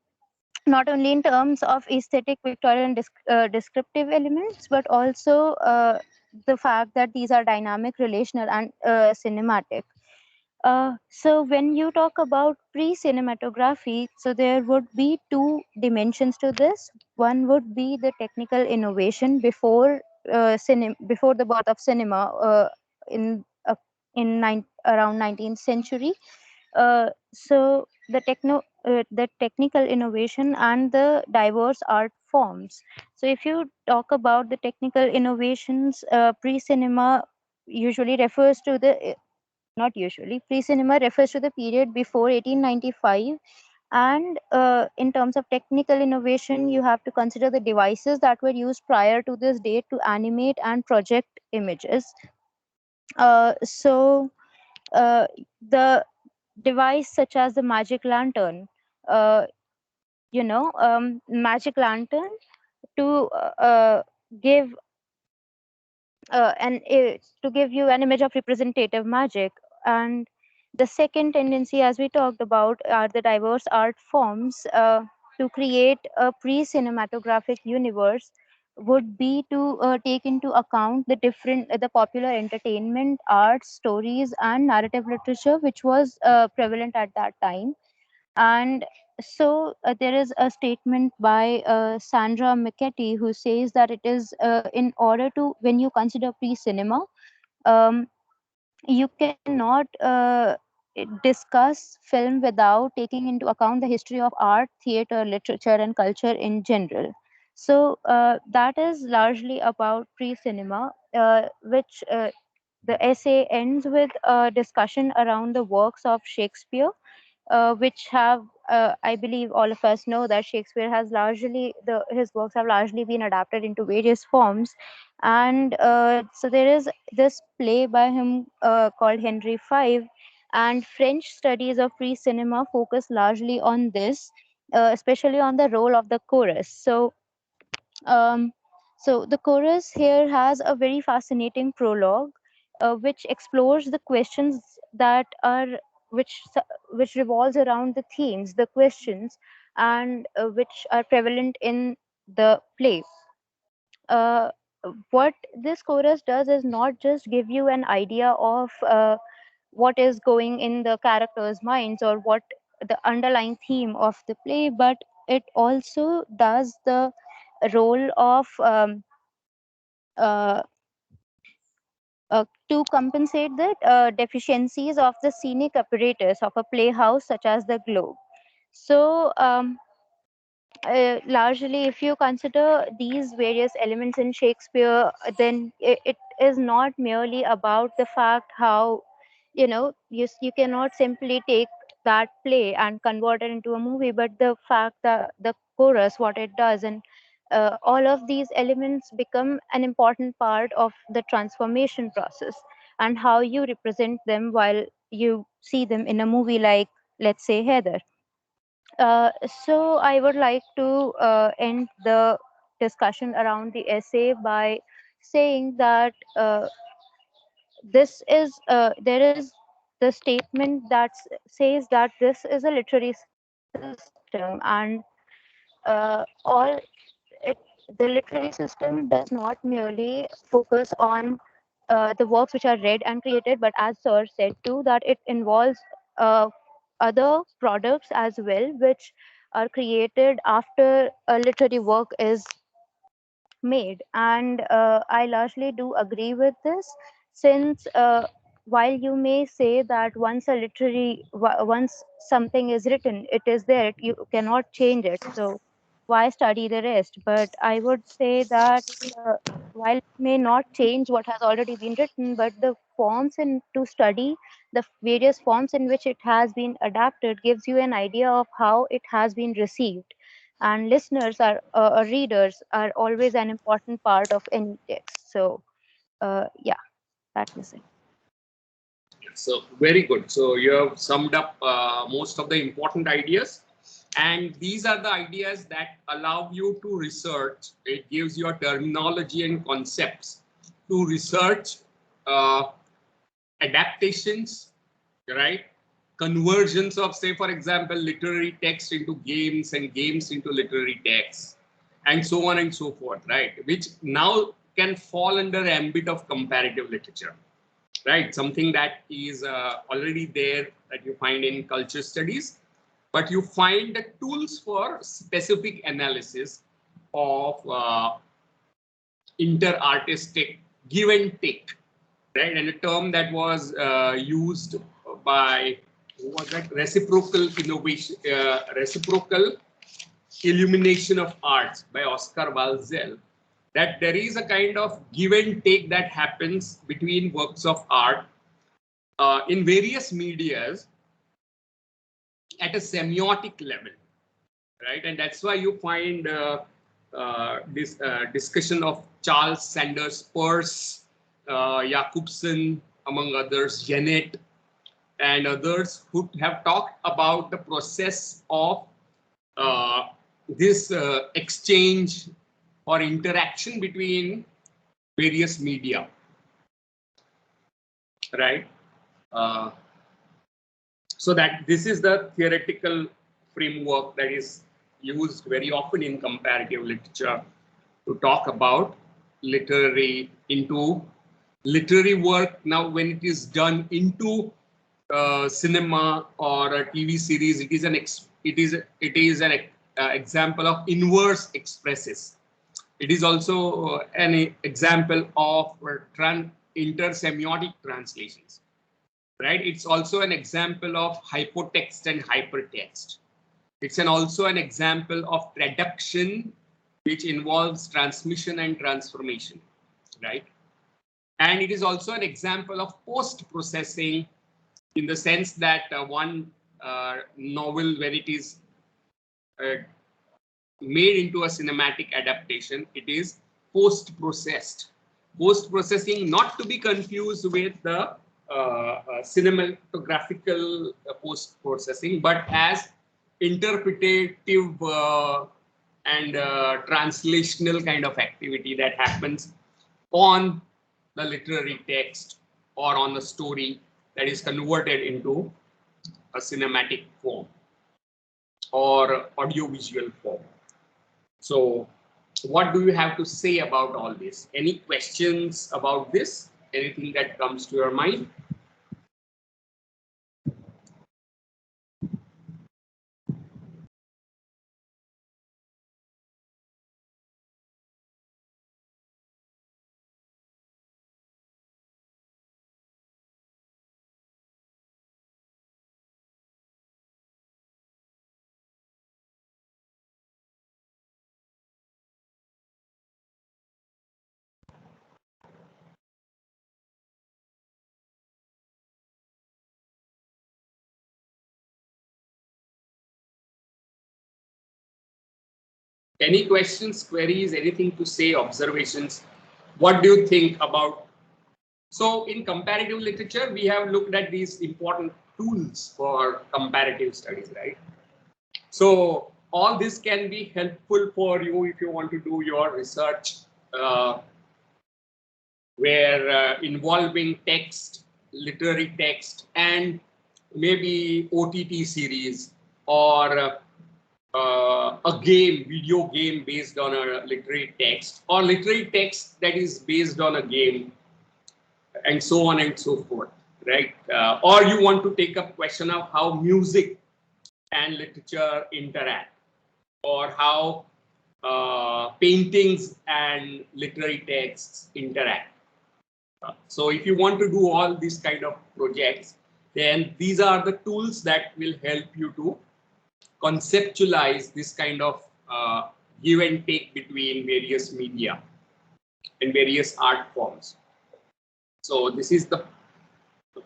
not only in terms of aesthetic, pictorial, and descriptive elements, but also the fact that these are dynamic, relational, and cinematic. So when you talk about pre-cinematography, so there would be two dimensions to this. One would be the technical innovation before before the birth of cinema in around 19th century. So the technical innovation and the diverse art forms. So if you talk about the technical innovations, pre-cinema usually refers to the not usually pre-cinema refers to the period before 1895, And in terms of technical innovation, you have to consider the devices that were used prior to this date to animate and project images. So the device such as the magic lantern, uh, magic lantern to give to give you an image of representative magic. And the second tendency, as we talked about, are the diverse art forms. To create a pre-cinematographic universe would be to take into account the popular entertainment, art, stories, and narrative literature, which was prevalent at that time. And so there is a statement by Sandra McKetty, who says that it is in order to, when you consider pre-cinema, um, you cannot discuss film without taking into account the history of art, theater, literature, and culture in general. So that is largely about pre-cinema, which the essay ends with a discussion around the works of Shakespeare, which have, I believe all of us know that Shakespeare has his works have largely been adapted into various forms. And so there is this play by him called Henry V, and French studies of pre-cinema focus largely on this, especially on the role of the chorus. Um, so the chorus here has a very fascinating prologue, which explores the questions that are which revolves around the themes, the questions, and which are prevalent in the play. Uh, what this chorus does is not just give you an idea of what is going in the characters' minds or what the underlying theme of the play, but it also does the role of uh, to compensate the deficiencies of the scenic apparatus of a playhouse such as the Globe. So largely, if you consider these various elements in Shakespeare, then it is not merely about the fact how, you cannot simply take that play and convert it into a movie, but the fact that the chorus, what it does, and all of these elements become an important part of the transformation process and how you represent them while you see them in a movie like, let's say, Heather. So I would like to end the discussion around the essay by saying that there is the statement that says that this is a literary system, and all the literary system does not merely focus on the works which are read and created, but as Sir said too, that it involves uh, other products as well, which are created after a literary work is made. And I largely do agree with this, since while you may say that once something is written, it is there, you cannot change it, so why study the rest? But I would say that while it may not change what has already been written, but the forms in to study the various forms in which it has been adapted gives you an idea of how it has been received. And listeners are or readers are always an important part of any text. So yeah, that was it. So very good. So you have summed up most of the important ideas, and these are the ideas that allow you to research. It gives you a terminology and concepts to research uh, adaptations, right? Conversions of, say, for example, literary text into games and games into literary text, and so on and so forth, right? Which now can fall under the ambit of comparative literature, right? Something that is already there that you find in culture studies, but you find the tools for specific analysis of interartistic give and take, right? And a term that was used by, who was that? Reciprocal innovation, reciprocal illumination of arts by Oscar Walzel, that there is a kind of give and take that happens between works of art in various medias, at a semiotic level, right? And that's why you find this discussion of Charles Sanders Peirce, Jacobson, among others, Janet, and others who have talked about the process of this exchange or interaction between various media, right? So that this is the theoretical framework that is used very often in comparative literature to talk about literary work. Now, when it is done into cinema or a TV series, it is an example of inverse expresses. It is also an example of intersemiotic translations, right? It's also an example of hypotext and hypertext. It's also an example of traduction, which involves transmission and transformation, right? And it is also an example of post-processing, in the sense that one novel, when it is made into a cinematic adaptation, it is post-processed. Post-processing, not to be confused with the cinematographical post-processing, but as interpretative and translational kind of activity that happens on the literary text or on the story that is converted into a cinematic form or audiovisual form. So what do you have to say about all this? Any questions about this? Anything that comes to your mind? Any questions, queries, anything to say, observations? What do you think about? So in comparative literature, we have looked at these important tools for comparative studies, right? So all this can be helpful for you if you want to do your research where involving text, literary text, and maybe OTT series or a video game based on a literary text, or literary text that is based on a game, and so on and so forth, right? Or you want to take up question of how music and literature interact, or how paintings and literary texts interact. So if you want to do all these kind of projects, then these are the tools that will help you to conceptualize this kind of give and take between various media and various art forms. So this is the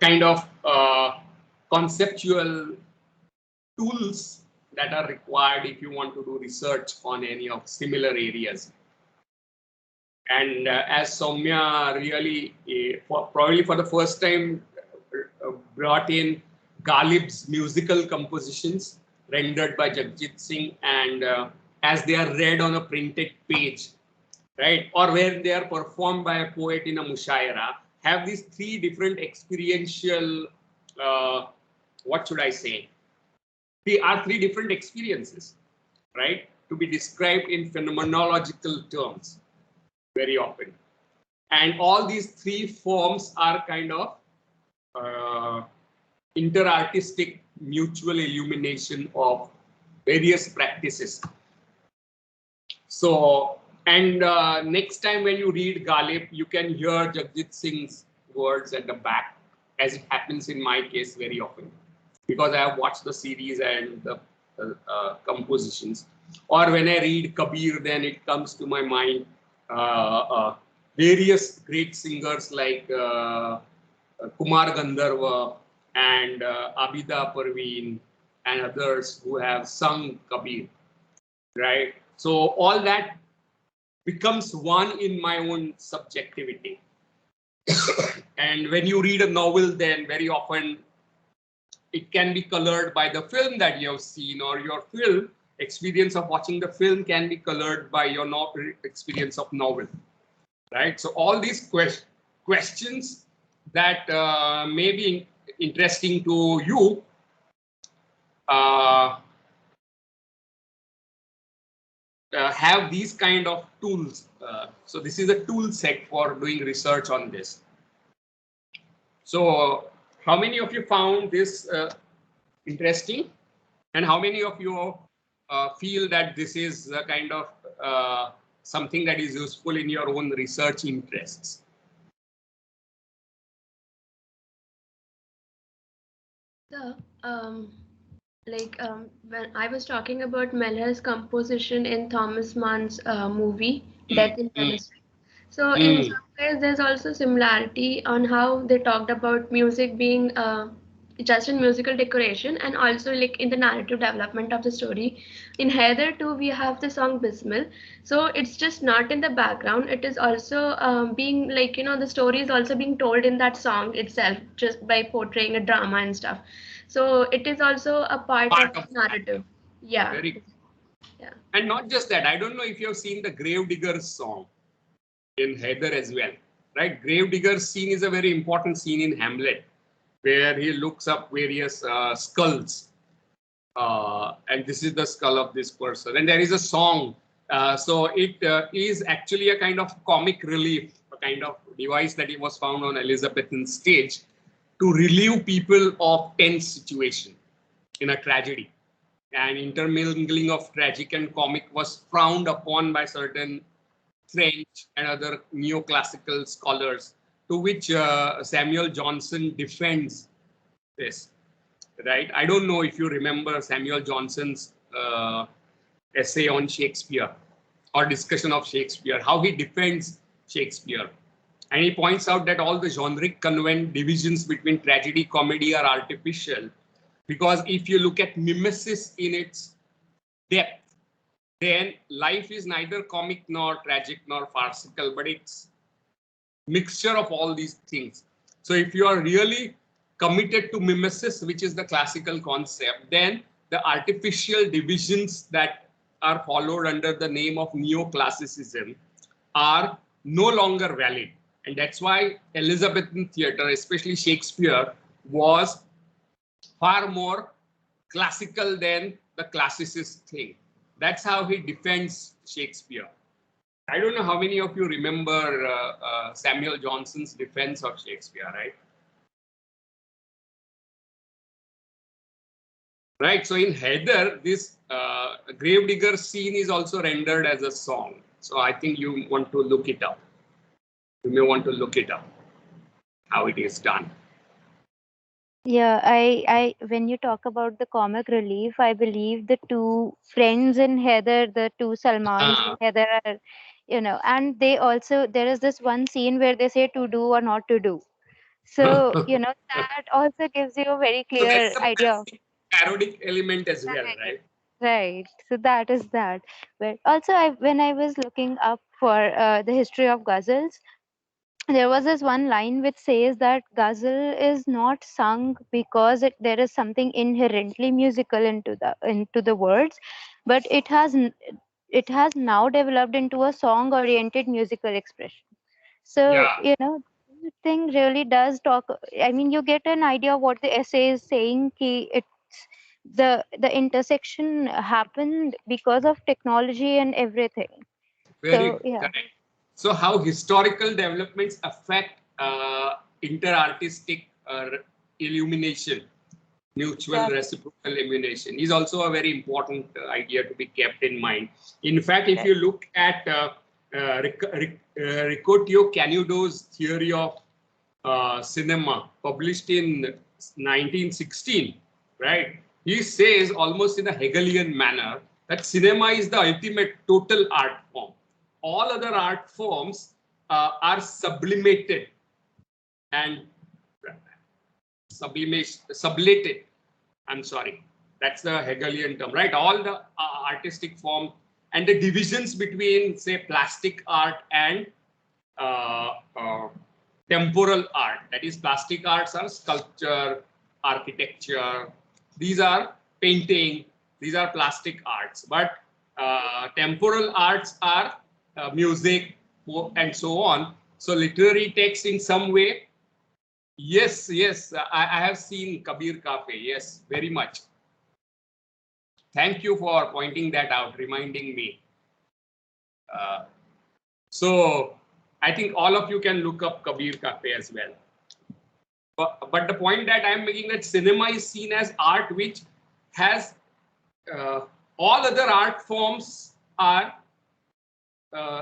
kind of conceptual tools that are required if you want to do research on any of similar areas. And as Soumya really, probably for the first time, brought in Ghalib's musical compositions rendered by Jagjit Singh, and as they are read on a printed page, right, or where they are performed by a poet in a mushaira, have these three different experiential, what should I say? Three different experiences, right, to be described in phenomenological terms very often. And all these three forms are kind of interartistic mutual illumination of various practices. So, and next time when you read Ghalib, you can hear Jagjit Singh's words at the back, as it happens in my case very often, because I have watched the series and the compositions. Or when I read Kabir, then it comes to my mind various great singers like Kumar Gandharva and Abida Parveen and others who have sung Kabir, right? So all that becomes one in my own subjectivity. And when you read a novel, then very often it can be colored by the film that you have seen, or your film experience of watching the film can be colored by your experience of novel, right? So all these questions that may be interesting to you have these kind of tools. So this is a tool set for doing research on this. So how many of you found this interesting, and how many of you feel that this is a kind of something that is useful in your own research interests? So, when I was talking about Mellor's composition in Thomas Mann's movie Death in Chemistry. So in some ways, there's also similarity on how they talked about music being just in musical decoration, and also like in the narrative development of the story. In Heather too, we have the song Bismil. So it's just not in the background. It is also being like, the story is also being told in that song itself, just by portraying a drama and stuff. So it is also a part of the narrative. Yeah. Very. Yeah. And not just that, I don't know if you have seen the Gravediggers song in Heather as well, right? Gravediggers scene is a very important scene in Hamlet, where he looks up various skulls, and this is the skull of this person, and there is a song. So it is actually a kind of comic relief, a kind of device that it was found on Elizabethan stage to relieve people of tense situation in a tragedy. And intermingling of tragic and comic was frowned upon by certain French and other neoclassical scholars, to which Samuel Johnson defends this, right? I don't know if you remember Samuel Johnson's essay on Shakespeare or discussion of Shakespeare, how he defends Shakespeare. And he points out that all the generic convent divisions between tragedy, comedy are artificial, because if you look at mimesis in its depth, then life is neither comic nor tragic nor farcical, but it's mixture of all these things. So if you are really committed to mimesis, which is the classical concept, then the artificial divisions that are followed under the name of neoclassicism are no longer valid. And that's why Elizabethan theatre, especially Shakespeare, was far more classical than the classicist thing. That's how he defends Shakespeare. I don't know how many of you remember Samuel Johnson's defense of Shakespeare, right? Right. So in Heather, this Gravedigger scene is also rendered as a song. So I think you want to look it up. You may want to look it up, how it is done. Yeah, when you talk about the comic relief, I believe the two friends in Heather, the two Salmans in Heather are, and they also, there is this one scene where they say to do or not to do. So, that also gives you a very So there clear is a idea of. parodic element as well, Right. right? Right. So that is that. But also, when I was looking up for the history of ghazals, there was this one line which says that ghazal is not sung because there is something inherently musical into the words, but it has now developed into a song oriented musical expression. So Yeah. the thing really does talk. I mean, you get an idea of what the essay is saying. It's the intersection happened because of technology and everything. So Very yeah. correct. So how historical developments affect interartistic illumination, mutual Exactly. reciprocal illumination is also a very important idea to be kept in mind. In fact, if Right. you look at Ricotio Canudo's theory of cinema, published in 1916, right? He says almost in a Hegelian manner that cinema is the ultimate total art form. All other art forms are sublimated and sublated. I'm sorry. That's the Hegelian term, right? All the artistic form and the divisions between, say, plastic art and temporal art. That is, plastic arts are sculpture, architecture. These are painting. These are plastic arts. But temporal arts are music and so on. So literary text in some way. Yes, yes, I have seen Kabir Cafe. Yes, very much. Thank you for pointing that out, reminding me. So I think all of you can look up Kabir Cafe as well. But the point that I'm making, that cinema is seen as art which has all other art forms are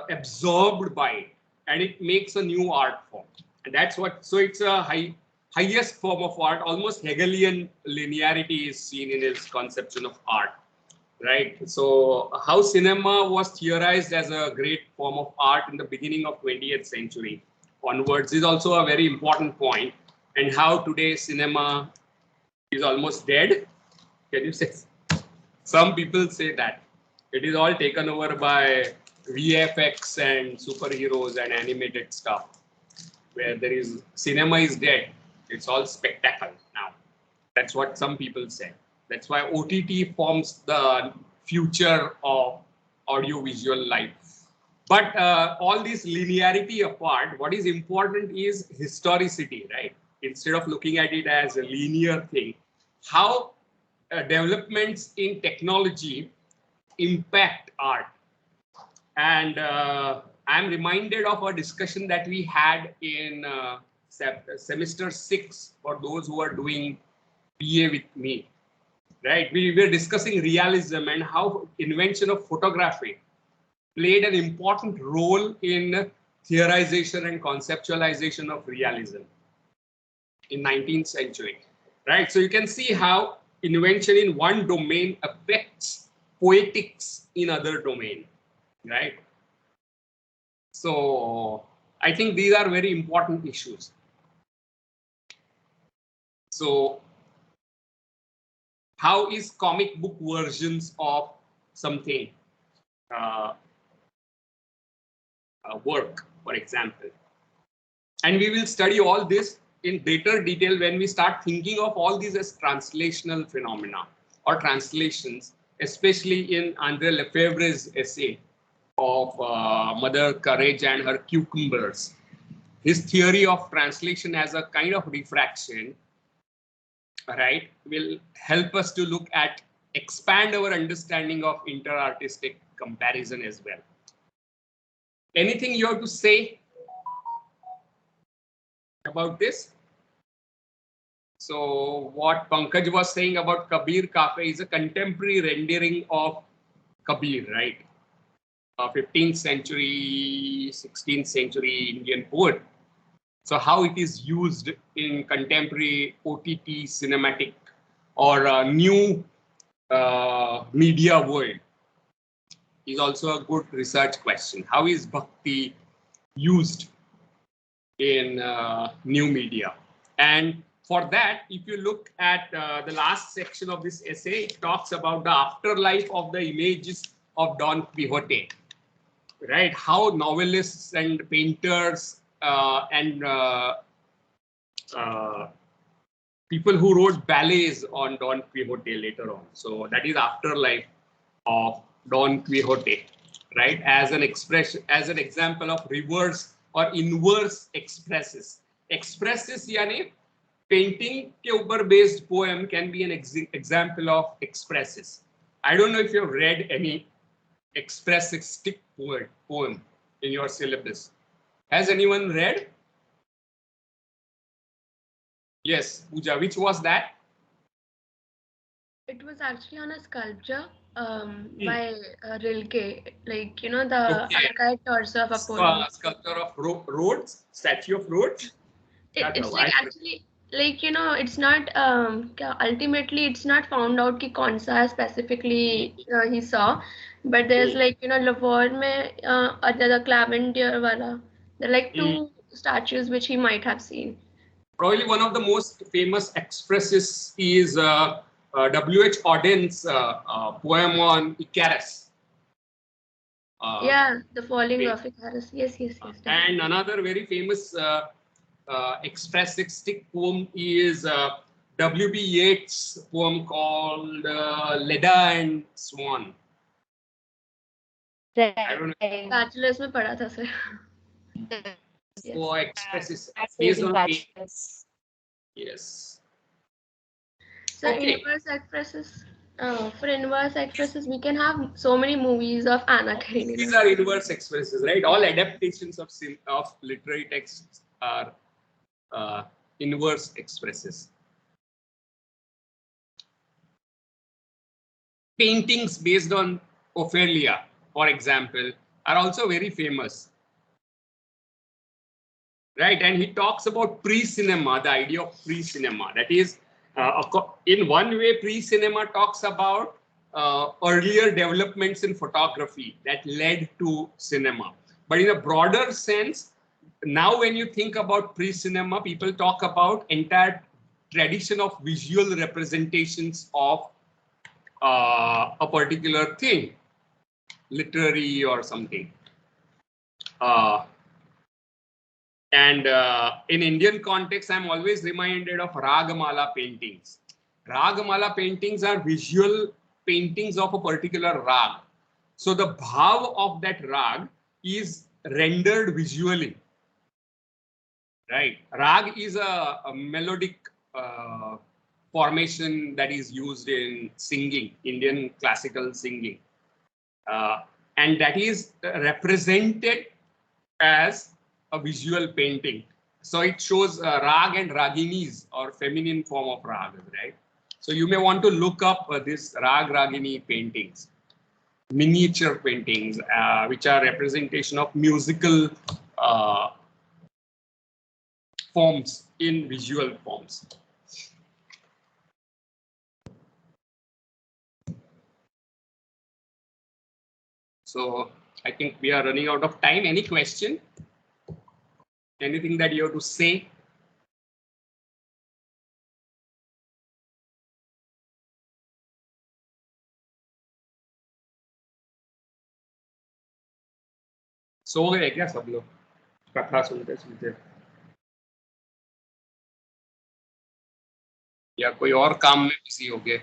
absorbed by it, and it makes a new art form. And that's what, so it's a highest form of art. Almost Hegelian linearity is seen in his conception of art. Right. So how cinema was theorized as a great form of art in the beginning of 20th century onwards is also a very important point. And how today cinema is almost dead. Can you say? Some people say that it is all taken over by VFX and superheroes and animated stuff, where there is cinema is dead. It's all spectacle now. That's what some people say. That's why OTT forms the future of audiovisual life. But all this linearity apart, what is important is historicity, right? Instead of looking at it as a linear thing, how developments in technology impact art. And I'm reminded of a discussion that we had in semester 6 for those who are doing BA with me. Right, we were discussing realism and how invention of photography played an important role in theorization and conceptualization of realism in 19th century. Right, so you can see how invention in one domain affects poetics in other domain. Right, so I think these are very important issues. So how is comic book versions of something work, for example? And we will study all this in greater detail when we start thinking of all these as translational phenomena or translations, especially in André Lefebvre's essay of Mother Courage and Her Cucumbers. His theory of translation as a kind of refraction, right, will help us to look at, expand our understanding of interartistic comparison as well. Anything you have to say about this? So what Pankaj was saying about Kabir Cafe is a contemporary rendering of Kabir, right? 15th century, 16th century Indian poet. So how it is used in contemporary OTT cinematic or new media world is also a good research question. How is Bhakti used in new media? And for that, if you look at the last section of this essay, it talks about the afterlife of the images of Don Quixote, right? How novelists and painters and people who wrote ballets on Don Quixote later on. So that is afterlife of Don Quixote, right? As an expression, as an example of reverse or inverse expresses. Expresses yani painting ke upar based poem can be an example of expresses. I don't know if you've read any expressistic poem in your syllabus. Has anyone read? Yes, Pooja, which was that? It was actually on a sculpture by Rilke, like, you know, the archaic torso of Apollo. Sculpture of Rhodes, statue of Rhodes. It's like actually, like, you know, it's not ultimately it's not found out ki kaun sa specifically he saw, but there's like, you know, Lavore mein the Claventier wala, there are like two statues which he might have seen. Probably one of the most famous expresses is W.H. Auden's poem on Icarus. Yeah, the falling of Icarus. Yes, yes, yes. And another very famous expressistic poem is W.B. Yeats' poem called Leda and Swan. I don't know. Bachelor's में पढ़ा था sir. So expresses Based based on pain. Yes. So Okay. inverse expresses. For inverse expresses, we can have so many movies of Anna Karenina. These are inverse expresses, right? All adaptations of literary texts are inverse expresses. Paintings based on Ophelia, for example, are also very famous. Right, and he talks about pre-cinema, the idea of pre-cinema. That is, in one way, pre-cinema talks about earlier developments in photography that led to cinema. But in a broader sense, now when you think about pre-cinema, people talk about entire tradition of visual representations of a particular thing, literary or something. And in Indian context, I'm always reminded of Ragamala paintings. Ragamala paintings are visual paintings of a particular rag. So the bhav of that rag is rendered visually. Right? Rag is a melodic formation that is used in singing, Indian classical singing. And that is represented as a visual painting. So it shows rag and raginis, or feminine form of rag, right? So you may want to look up this rag ragini paintings, miniature paintings, which are representation of musical forms in visual forms. So I think we are running out of time. Any question? Anything that you have to say? सो गए क्या सब लोग कथा सुनते सुनते, या कोई और काम में बिजी हो गए?